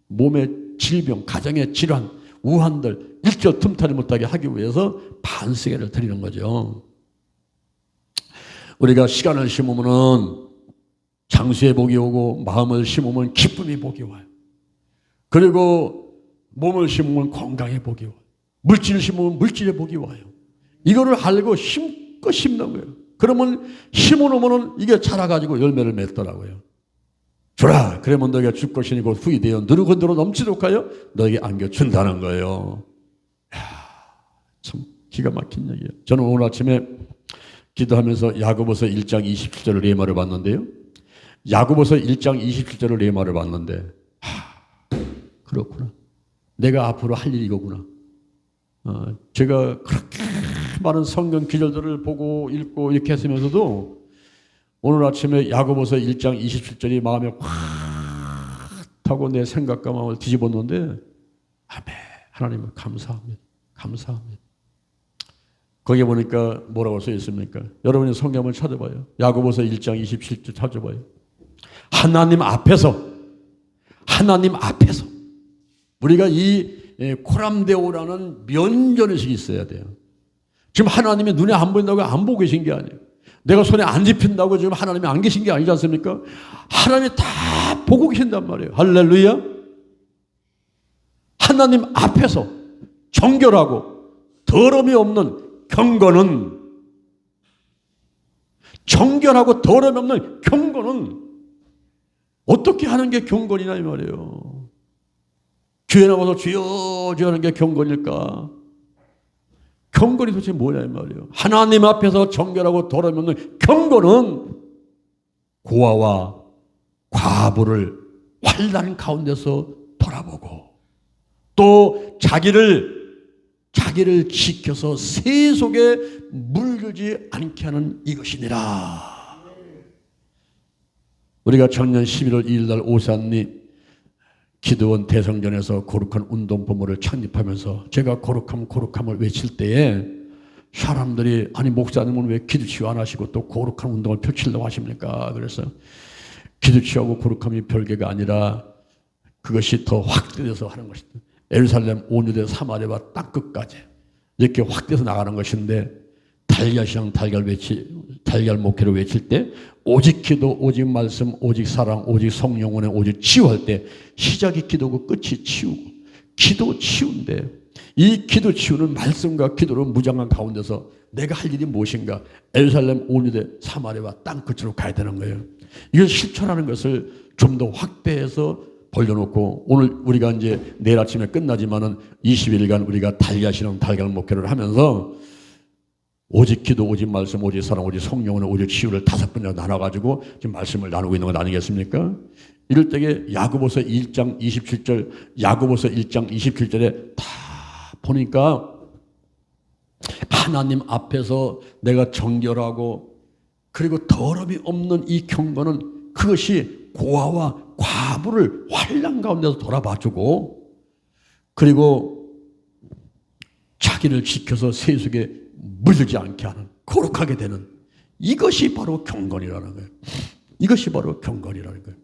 몸의 질병, 가정의 질환, 우환들 일절 틈타지 못하게 하기 위해서 반세겔을 드리는 거죠. 우리가 시간을 심으면은 장수의 복이 오고 마음을 심으면 기쁨의 복이 와요. 그리고 몸을 심으면 건강의 복이 와요. 물질을 심으면 물질의 복이 와요. 이거를 알고 심고 심는 거예요. 그러면 심어놓으면 이게 자라가지고 열매를 맺더라고요. 주라 그러면 너희가 줄 것이니 곧 후이 되어 누르건대로 넘치도록 하여 너에게 안겨준다는 거예요. 이야, 참 기가 막힌 얘기예요. 저는 오늘 아침에 기도하면서 야고보서 1장 27절을 레마를 봤는데요. 야고보서 1장 27절을 레마를 봤는데 그렇구나. 내가 앞으로 할 일이 이거구나. 제가 그렇게 많은 성경 기절들을 보고 읽고 이렇게 했으면서도 오늘 아침에 야고보서 1장 27절이 마음에 확 타고 내 생각과 마음을 뒤집었는데 아멘. 하나님을 감사합니다. 감사합니다. 거기에 보니까 뭐라고 써 있습니까? 여러분이 성경을 찾아봐요. 야고보서 1장 27절 찾아봐요. 하나님 앞에서 우리가 이 코람데오라는 면전의식이 있어야 돼요. 지금 하나님이 눈에 안 보인다고 안 보고 계신 게 아니에요. 내가 손에 안 집힌다고 지금 하나님이 안 계신 게 아니지 않습니까? 하나님이 다 보고 계신단 말이에요. 할렐루야. 하나님 앞에서 정결하고 더러움이 없는 경건은, 정결하고 더러움이 없는 경건은 어떻게 하는 게 경건이냐 이 말이에요. 교회 나와서 주여 주여 하는 게 경건일까? 경건이 도대체 뭐냐 이 말이에요. 하나님 앞에서 정결하고 더러움이 없는 경건은 고아와 과부를 환난 가운데서 돌아보고 또 자기를 지켜서 세속에 물들지 않게 하는 이것이니라. 우리가 작년 11월 2일 날 오산리 기도원 대성전에서 거룩한 운동부모를 창립하면서 제가 거룩함을 외칠 때에 사람들이 아니 목사님은 왜 기도치유 안 하시고 또 거룩한 운동을 펼치려고 하십니까? 그래서 기도치유하고 거룩함이 별개가 아니라 그것이 더 확대돼서 하는 것이다. 예루살렘 온유대 사마리아와 땅끝까지 이렇게 확대해서 나가는 것인데 달걀시장 달걀 목회를 외칠 때 오직 기도, 오직 말씀, 오직 사랑, 오직 성령원에 오직 치유할 때 시작이 기도고 끝이 치유고 기도 치유인데 이 기도 치유는 말씀과 기도로 무장한 가운데서 내가 할 일이 무엇인가? 예루살렘 온유대 사마리아와 땅끝으로 가야 되는 거예요. 이걸 실천하는 것을 좀 더 확대해서 벌려놓고 오늘 우리가 이제 내일 아침에 끝나지만은 20일간 우리가 달걀시장 달걀 목회를 하면서 오직 기도, 오직 말씀, 오직 사랑, 오직 성령은 오직 치유를 5번이나 나눠가지고 지금 말씀을 나누고 있는 것 아니겠습니까? 이럴 때에 야고보서 1장 27절, 야고보서 1장 27절에 다 보니까 하나님 앞에서 내가 정결하고 그리고 더러움이 없는 이 경건은 그것이 고아와 과부를 환난 가운데서 돌아봐주고 그리고 자기를 지켜서 세속에 물들지 않게 하는 거룩하게 되는 이것이 바로 경건이라는 거예요. 이것이 바로 경건이라는 거예요.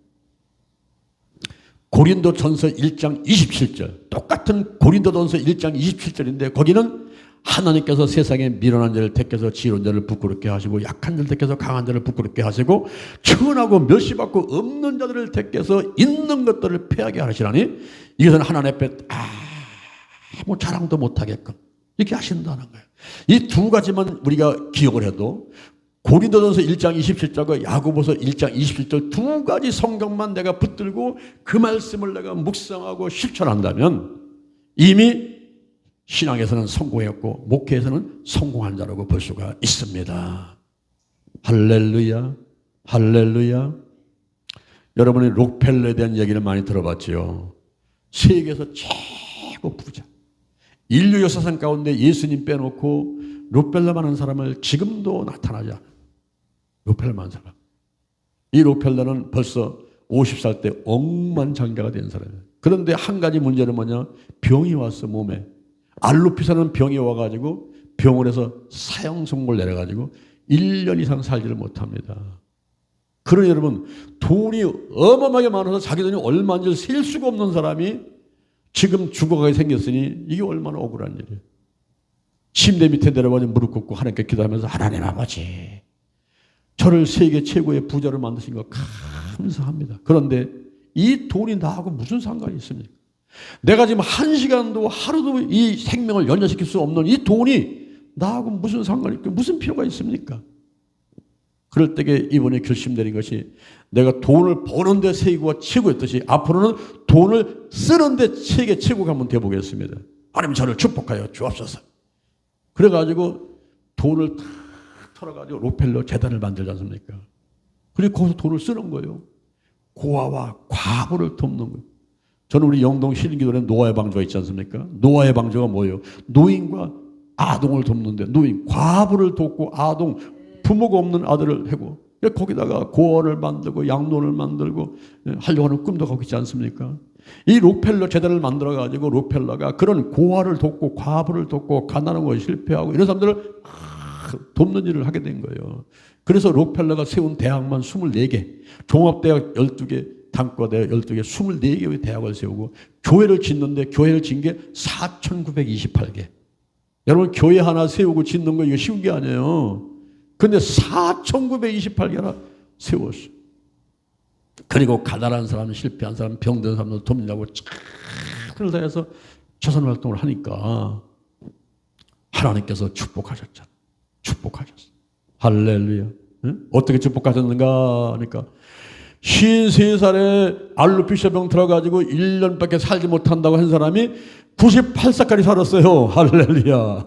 고린도전서 1장 27절 똑같은 고린도전서 1장 27절인데 거기는 하나님께서 세상에 미련한 자를 택해서 지혜로운 자를 부끄럽게 하시고 약한 자를 택해서 강한 자를 부끄럽게 하시고 천하고 멸시받고 없는 자들을 택해서 있는 것들을 패하게 하시라니 이것은 하나님 앞에 아무 자랑도 못하게끔 이렇게 하신다는 거예요. 이 두 가지만 우리가 기억을 해도 고린도전서 1장 27절과 야고보서 1장 27절 두 가지 성경만 내가 붙들고 그 말씀을 내가 묵상하고 실천한다면 이미 신앙에서는 성공했고 목회에서는 성공한 자라고 볼 수가 있습니다. 할렐루야, 할렐루야. 여러분이 록펠러에 대한 얘기를 많이 들어봤지요. 세계에서 최고 부자. 인류 역사상 가운데 예수님 빼놓고 록펠러만한 사람을 지금도 나타나지 않아요. 록펠러만한 사람. 이 록펠러는 벌써 50살 때 억만장자가 된 사람이에요. 그런데 한 가지 문제는 뭐냐? 병이 왔어 몸에. 알루피사는 병이 와가지고 병원에서 사형 선고를 내려가지고 1년 이상 살지를 못합니다. 그러니 여러분 돈이 어마어마하게 많아서 자기 돈이 얼마인지 셀 수가 없는 사람이 지금 죽어가게 생겼으니 이게 얼마나 억울한 일이에요. 침대 밑에 내려가서 무릎 꿇고 하나님께 기도하면서 하나님 아버지 저를 세계 최고의 부자로 만드신 거 감사합니다. 그런데 이 돈이 나하고 무슨 상관이 있습니까? 내가 지금 한 시간도 하루도 이 생명을 연장시킬 수 없는 이 돈이 나하고 무슨 상관이 있고 무슨 필요가 있습니까? 그럴 때에 이번에 결심되는 것이 내가 돈을 버는데 세계가 최고였듯이 앞으로는 돈을 쓰는데 세계 최고가 한번 되어보겠습니다. 하나님 저를 축복하여 주옵소서. 그래가지고 돈을 다 털어가지고 록펠러 재단을 만들지 않습니까? 그리고 거기서 돈을 쓰는 거예요. 고아와 과부를 돕는 거예요. 저는 우리 영동 신기도에 노아의 방주가 있지 않습니까? 노아의 방주가 뭐예요? 노인과 아동을 돕는데, 노인, 과부를 돕고 아동, 부모가 없는 아들을 해고, 거기다가 고아를 만들고 양론을 만들고 하려고 하는 꿈도 갖고 있지 않습니까? 이 록펠러 재단을 만들어 가지고 록펠러가 그런 고아를 돕고 과부를 돕고 가난한 거 실패하고 이런 사람들을 돕는 일을 하게 된 거예요. 그래서 록펠러가 세운 대학만 24개, 종합대학 12개, 단과대학 12개, 24개의 대학을 세우고 교회를 짓는데 교회를 진 게 4,928개. 여러분, 교회 하나 세우고 짓는 거 이거 쉬운 게 아니에요. 근데 4,928개나 세웠어. 그리고 가난한 사람, 실패한 사람, 병든 사람들 돕는다고 차를 다해서 자선활동을 하니까 하나님께서 축복하셨잖아. 축복하셨어. 할렐루야. 응? 어떻게 축복하셨는가 하니까 53살에 알루피시아병 들어가지고 1년밖에 살지 못한다고 한 사람이 98살까지 살았어요. 할렐루야.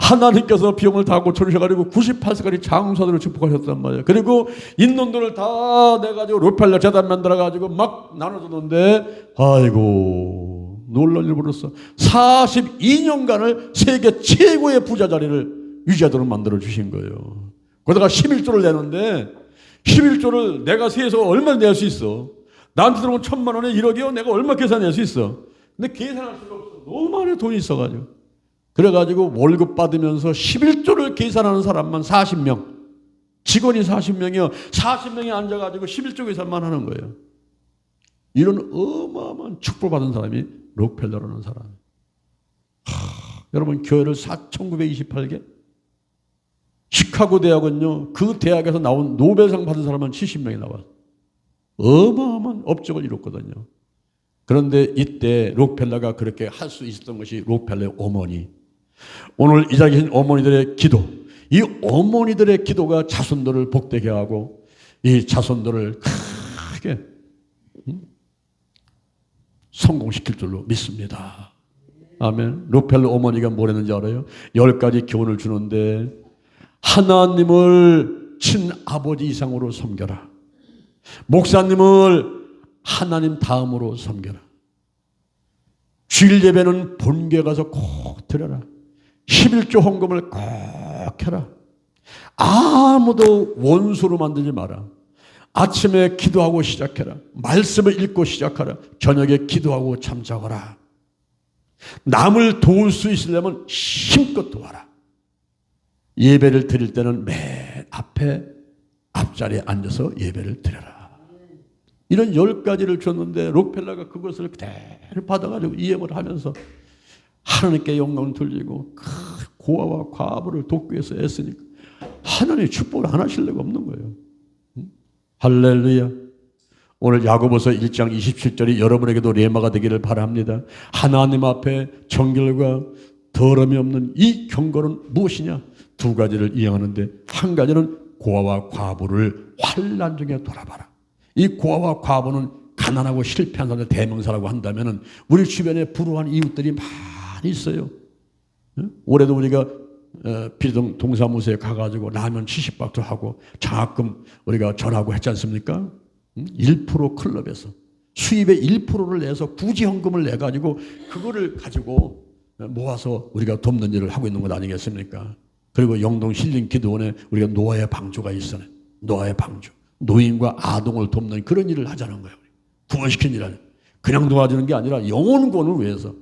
하나님께서 병을 다 고쳐주셔가지고 98살까지 장사들을 축복하셨단 말이에요. 그리고 있는 돈을 다 내가지고 록펠러 재단 만들어가지고 막 나눠주는데, 아이고, 놀랄 일 벌었어. 42년간을 세계 최고의 부자 자리를 유지하도록 만들어주신 거예요. 거기다가 11조를 내는데, 11조를 내가 세에서 얼마 낼 수 있어? 나한테 들어오면 1,000만 원에 1억이요? 내가 얼마 계산할 수 있어? 근데 계산할 수가 없어. 너무 많이 돈이 있어가지고. 그래가지고 월급 받으면서 11조를 계산하는 사람만 40명. 직원이 40명이요. 40명이 앉아가지고 11조 계산만 하는 거예요. 이런 어마어마한 축복받은 사람이 록펠러라는 사람. 여러분, 교회를 4,928개? 시카고 대학은요, 그 대학에서 나온 노벨상 받은 사람은 70명이 나와요. 어마어마한 업적을 이뤘거든요. 그런데 이때 록펠러가 그렇게 할 수 있었던 것이 록펠러의 어머니. 오늘 이 자리에 계신 어머니들의 기도, 이 어머니들의 기도가 자손들을 복되게 하고 이 자손들을 크게 성공시킬 줄로 믿습니다. 아멘. 록펠러 어머니가 뭐랬는지 알아요? 10가지 교훈을 주는데, 하나님을 친아버지 이상으로 섬겨라. 목사님을 하나님 다음으로 섬겨라. 주일 예배는 본교에 가서 꼭 드려라. 11조 헌금을 꼭 해라. 아무도 원수로 만들지 마라. 아침에 기도하고 시작해라. 말씀을 읽고 시작하라. 저녁에 기도하고 잠자거라. 남을 도울 수 있으려면 힘껏 도와라. 예배를 드릴 때는 맨 앞자리에 앉아서 예배를 드려라. 이런 10가지를 줬는데 록펠러가 그것을 그대로 받아가지고 이행을 하면서 하나님께 영광을 돌리고 고아와 과부를 돕기 위해서 애쓰니까 하나님이 축복을 안 하실 리가 없는 거예요. 할렐루야. 오늘 야고보서 1장 27절이 여러분에게도 레마가 되기를 바랍니다. 하나님 앞에 정결과 더러움이 없는 이 경건은 무엇이냐? 2가지를 이행하는데, 한 가지는 고아와 과부를 환난 중에 돌아봐라. 이 고아와 과부는 가난하고 실패한 사람들 대명사라고 한다면 우리 주변에 불우한 이웃들이 많이 있어요. 올해도 우리가 비동 동사무소에 가가지고 라면 70박도 하고 장학금 우리가 전하고 했지 않습니까? 1% 클럽에서 수입의 1%를 내서 구제헌금을 내가지고 그거를 가지고 모아서 우리가 돕는 일을 하고 있는 것 아니겠습니까? 그리고 영동 힐링 기도원에 우리가 노아의 방주가 있어요. 노아의 방주. 노인과 아동을 돕는 그런 일을 하자는 거예요. 구원시키는 일을. 그냥 도와주는 게 아니라 영혼권을 위해서,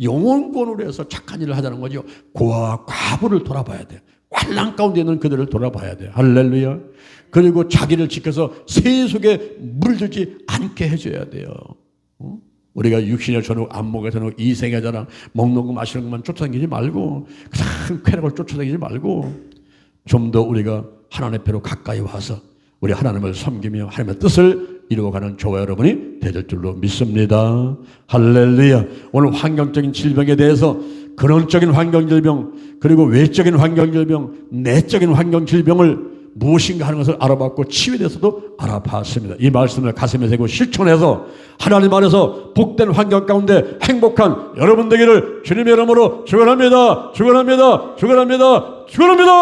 영혼권을 위해서 착한 일을 하자는 거죠. 고아와 과부를 돌아봐야 돼요. 환난 가운데 있는 그들을 돌아봐야 돼요. 할렐루야. 그리고 자기를 지켜서 새 속에 물들지 않게 해줘야 돼요. 우리가 육신의 전후, 안목의 전후, 이생의 자랑, 먹는 거 마시는 것만 쫓아다니지 말고, 큰 쾌락을 쫓아다니지 말고, 좀 더 우리가 하나님 앞으로 가까이 와서 우리 하나님을 섬기며 하나님의 뜻을 이루어가는 저와 여러분이 될 줄로 믿습니다. 할렐루야. 오늘 환경적인 질병에 대해서 근원적인 환경질병, 그리고 외적인 환경질병, 내적인 환경질병을 무엇인가 하는 것을 알아봤고 치유에 대해서도 알아봤습니다. 이 말씀을 가슴에 새고 실천해서 하나님 안에서 복된 환경 가운데 행복한 여러분 되기를 주님의 이름으로 축원합니다. 축원합니다. 축원합니다. 축원합니다.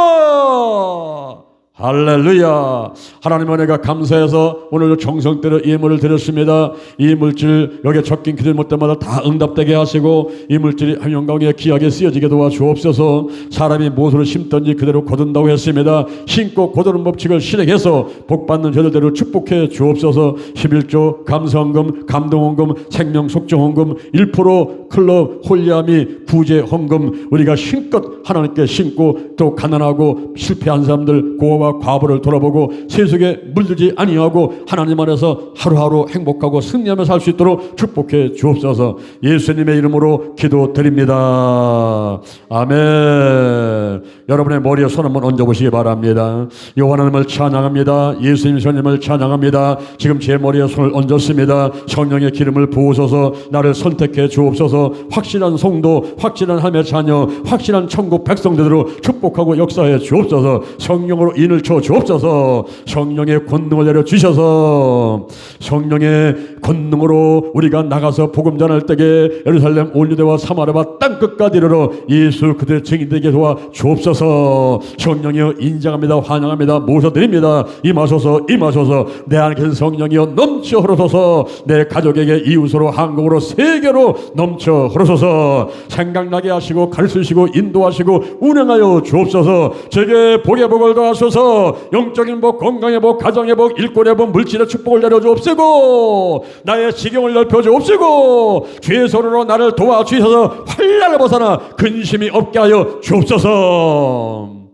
할렐루야. 하나님 은혜가 감사해서 오늘 정성대로 예물을 드렸습니다. 이 물질 여기에 적긴 기도할 때마다 다 응답되게 하시고 이 물질이 한영광에 귀하게 쓰여지게 도와주옵소서. 사람이 무엇으로 심든지 그대로 거둔다고 했습니다. 심고 거두는 법칙을 실행해서 복받는 저들대로 축복해 주옵소서. 11조 감사헌금, 감동헌금, 생명속정헌금, 1% 클럽 홀리아미 구제 헌금, 우리가 힘껏 하나님께 심고 또 가난하고 실패한 사람들 고아와 과부를 돌아보고 세속에 물들지 아니하고 하나님 안에서 하루하루 행복하고 승리하며 살 수 있도록 축복해 주옵소서. 예수님의 이름으로 기도드립니다. 아멘. 여러분의 머리에 손 한번 얹어보시기 바랍니다. 여호와 하나님을 찬양합니다. 예수님 성령님을 찬양합니다. 지금 제 머리에 손을 얹었습니다. 성령의 기름을 부으소서. 나를 선택해 주옵소서. 확실한 성도, 확실한 하나님의 자녀, 확실한 천국 백성들로 축복하고 역사해 주옵소서. 성령으로 인을 쳐 주옵소서. 성령의 권능을 내려 주셔서 성령의 권능으로 우리가 나가서 복음 전할 때에 예루살렘 온 유대와 사마리아 땅끝까지 이르러 예수 그들의 증인되게 도와 주옵소서. 성령이여 인정합니다. 환영합니다. 모셔드립니다. 임하소서, 임하소서. 내 안에 계신 성령이여 넘쳐 흐르소서. 내 가족에게 이웃으로 한국으로 세계로 넘쳐 흐르소서. 생각나게 하시고 가르치시고 인도하시고 운행하여 주옵소서. 제게 복의 복을 더하소서. 영적인 복, 건강의 복, 가정의 복, 일꾼의 복, 물질의 축복을 내려 주옵시고 나의 지경을 넓혀 주옵시고 주의 손으로 나를 도와주셔서 환난을 벗어나 근심이 없게 하여 주옵소서.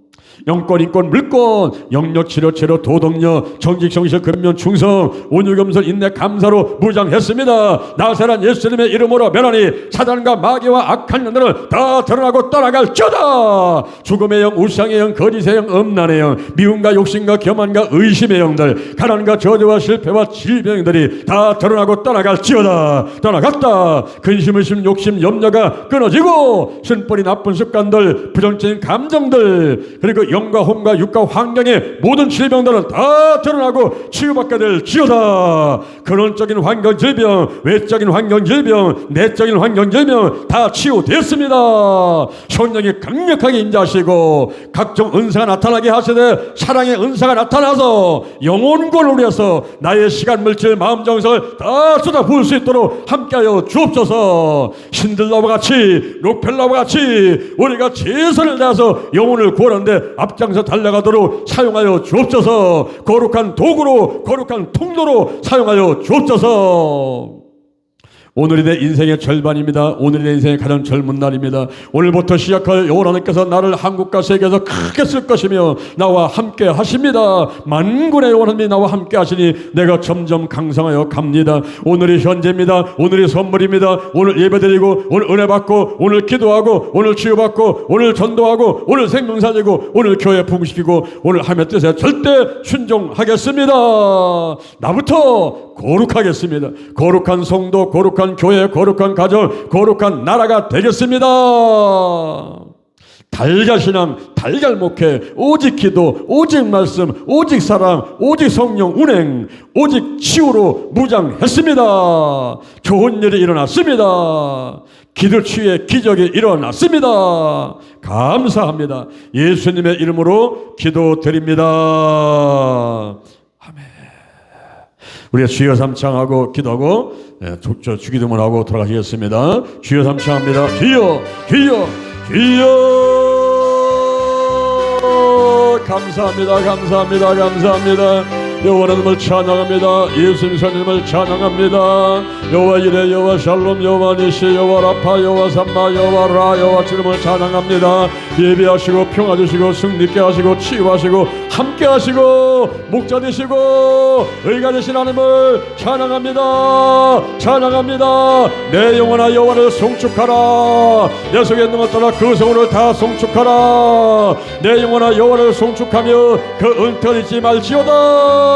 영권, 인권, 물권, 영력, 치료, 체력, 도덕력, 정직, 정실, 근면, 충성, 온유, 겸손, 인내, 감사로 무장했습니다. 나사란 예수님의 이름으로 멸하니 사단과 마귀와 악한 영들을 다 드러나고 떠나갈지어다. 죽음의 영, 우상의 영, 거짓의 영, 음란의 영, 미움과 욕심과 교만과 의심의 영들, 가난과 저주와 실패와 질병의 영들이 다 드러나고 떠나갈지어다. 떠나갔다. 근심, 의심, 욕심, 염려가 끊어지고 신뿌리 나쁜 습관들, 부정적인 감정들, 그리고 영과 혼과 육과 환경의 모든 질병들은 다 드러나고 치유받게 될지어다. 근원적인 환경 질병, 외적인 환경 질병, 내적인 환경 질병 다 치유되었습니다. 성령이 강력하게 인자하시고 각종 은사가 나타나게 하시되 사랑의 은사가 나타나서 영혼권을 위해서 나의 시간, 물질, 마음, 정성을 다 쏟아 부을 수 있도록 함께하여 주옵소서. 신들라와 같이 록펠라와 같이 우리가 최선을 다해서 영혼을 구하는데 앞장서 달려가도록 사용하여 주옵소서. 거룩한 도구로, 거룩한 통로로 사용하여 주옵소서. 오늘이 내 인생의 절반입니다. 오늘이 내 인생의 가장 젊은 날입니다. 오늘부터 시작하여 여호와 하나님께서 나를 한국과 세계에서 크게 쓸 것이며 나와 함께 하십니다. 만군의 여호와 하나님이 나와 함께 하시니 내가 점점 강성하여 갑니다. 오늘이 현재입니다. 오늘이 선물입니다. 오늘 예배드리고 오늘 은혜 받고 오늘 기도하고 오늘 치유받고 오늘 전도하고 오늘 생명 살리고 오늘 교회 부흥시키고 오늘 하나님의 뜻에 절대 순종하겠습니다. 나부터 거룩하겠습니다. 거룩한 성도, 거룩한 교회, 거룩한 가정, 거룩한 나라가 되겠습니다. 달걀신앙, 달걀목회, 오직 기도, 오직 말씀, 오직 사랑, 오직 성령 운행, 오직 치유로 무장했습니다. 좋은 일이 일어났습니다. 기도치유의 기적이 일어났습니다. 감사합니다. 예수님의 이름으로 기도드립니다. 우리가 주여 삼창하고 기도하고 주기도문 하고 돌아가시겠습니다. 주여 삼창합니다. 주여, 주여, 주여. 감사합니다. 감사합니다. 감사합니다. 여호와 하나님을 찬양합니다. 예수님 선생님을 찬양합니다. 여호와 이레, 여호와 샬롬, 여호와 니시, 여호와 라파, 여호와 삼마, 여호와 라, 여호와 지름을 찬양합니다. 예배하시고 평화 주시고 승리케 하시고 치유하시고 함께 하시고 목자 되시고 의가 되신 하나님을 찬양합니다. 찬양합니다. 내 영혼아 여호와를 송축하라. 내 속에 있는 것 따라 그 성을 다 송축하라. 내 영혼아 여호와를 송축하며 그 은퇴를 잊지 말지어다.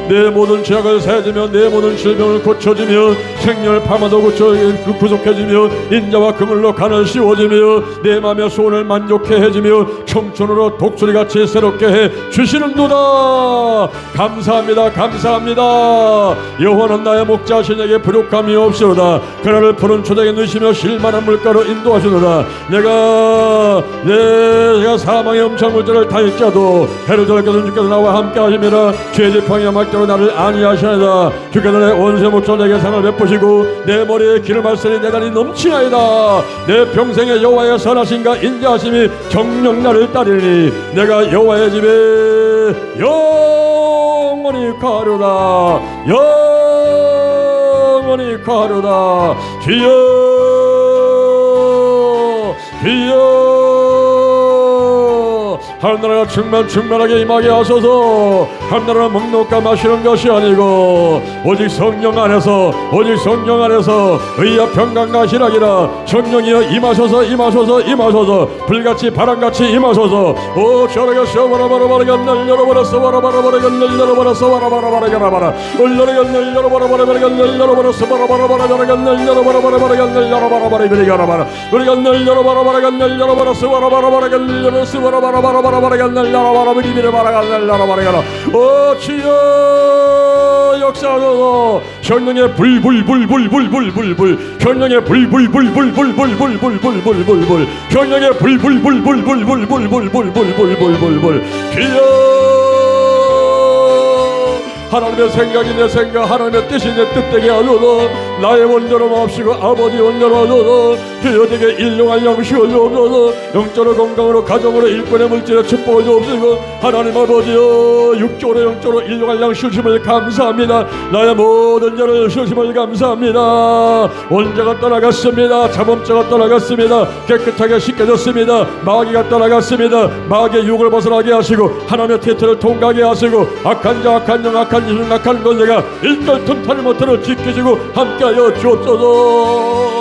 내 모든 죄악을 사해주며 내 모든 질병을 고쳐주며 생명을 파마도 구속해주며 인자와 그물로 간을 씌워주며 내 맘의 소원을 만족해 해주며 청춘으로 독수리같이 새롭게 해 주시는도다. 감사합니다. 감사합니다. 여호와는 나의 목자시내게 부족함이 없으로다. 그날을 푸른 초장에 누시며 실만한 물가로 인도하시노라. 내가 사망의 엄청물들을 다닐지라도 헤로절께서 주께서 나와 함께 하심이라. 죄지팡이와 막대로 나를 안위하시나이다. 주께서 내 원수 목자 내게 상을 베푸시고 내 머리에 기름 말씀이 내 다리 넘치나이다. 내 평생에 여호와의 선하심과 인자하심이 정녕 나를 따르니 내가 여호와의 집에 영원히 가려다. 영원히 가려다. 주여 주여 하늘나라가 충만하게 임하게 하소서. 하늘나라는 먹는것과 마시는 것이 아니고 오직 성령 안에서 의와 평강과 희락이라. 성령이여 임하소서 불같이 바람같이 임하소서. 오 저러겠어 바라바라바라가 날 열어버렸어 바라바라바라가 날 열어버렸어 바라바라바라가 올려라가 날 열어버려버려가 날 열어버렸어 바라바라바라가 날 열어버려버려가 날 열어버려버려가 우리가 날 열어버려버려가 날 열어버렸어 바라바라바라가 날 열었어 바라바라바라가 오 주여 역사하소서. 성령의 불불불불불불불불 성령의 불불불불불불불불불불불 성령의 불불불불불불불불불불불 주여 하나님의 생각이 내 생각 하나님의 뜻이 내 뜻되게 하소서. 나의 원대로 마옵시고 아버지 원대로 하소서. 주여에게 일용할 양식을 주옵소서. 영적으로 건강으로 가정으로 일꾼의 물질의 축복을 주옵시고 하나님 아버지여 영적으로 일용할 양식을 주심을 감사합니다. 나의 모든 죄를 주심을 감사합니다. 원죄가 떠나갔습니다. 자범죄가 떠나갔습니다. 깨끗하게 씻겨졌습니다. 마귀가 떠나갔습니다. 마귀의 유혹을 벗어나게 하시고 하나님의 태초를 통과하게 하시고 악한 자 악한 영 악한 짓을 악한 권세가 일절 틈타를 못하러 지키시고 함께하여 주옵소서.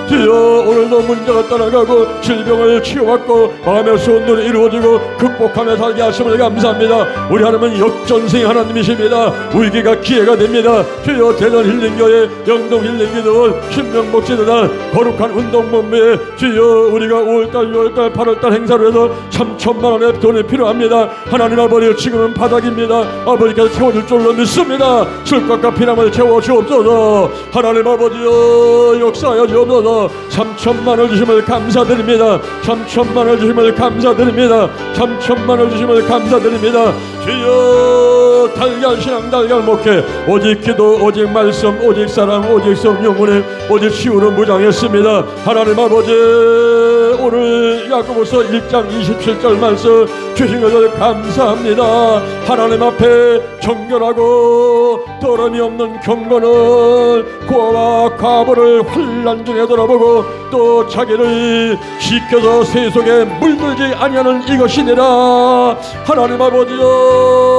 주여 오늘도 문제가 떠나가고 질병을 치유받고 마음의 소원들이 이루어지고 극복하며 살게 하심을 감사합니다. 우리 하나님은 역전생 하나님이십니다. 위기가 기회가 됩니다. 주여 대전 힐링교회 영동 힐링기도원 신명복지도단 거룩한 운동본부에 주여 우리가 5월달 6월달 8월달 행사를 해서 3천만원의 돈이 필요합니다. 하나님 아버지 지금은 바닥입니다. 아버지께서 채워줄 줄로 믿습니다. 술값과 피난을 채워주옵소서. 하나님 아버지여 역사하여 주옵소서. 3천만원 주심을 감사드립니다. 3천만원 주심을 감사드립니다. 3천만원 주심을 감사드립니다. 주여 달걀신앙 달걀 목회 오직 기도 오직 말씀 오직 사랑 오직 성령운에 오직 치유로 무장했습니다. 하나님 아버지 오늘 야고보서 1장 27절 말씀 주신 것을 감사합니다. 하나님 앞에 정결하고 더러움이 없는 경건은 고아와 과부를 환난 중에 돌아보고 또 자기를 지켜서 세속에 물들지 아니하는 이것이니라. 하나님 아버지여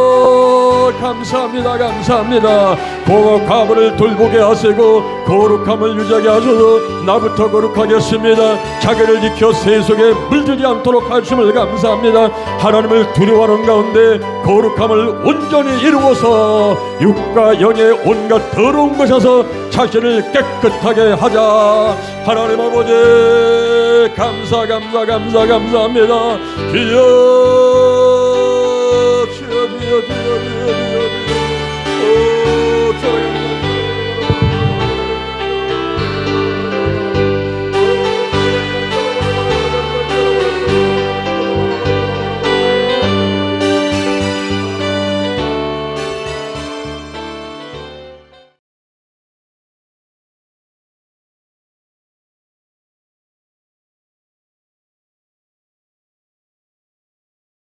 감사합니다. 감사합니다. 고아와 과부를 돌보게 하시고 거룩함을 유지하게 하셔서 나부터 거룩하겠습니다. 자기를 지켜 세속에 물들지 않도록 하심을 감사합니다. 하나님을 두려워하는 가운데 거룩함을 온전히 이루어서 육과 영의 온갖 더러운 것에서 자신을 깨끗하게 하자. 하나님 아버지 감사합니다. 주여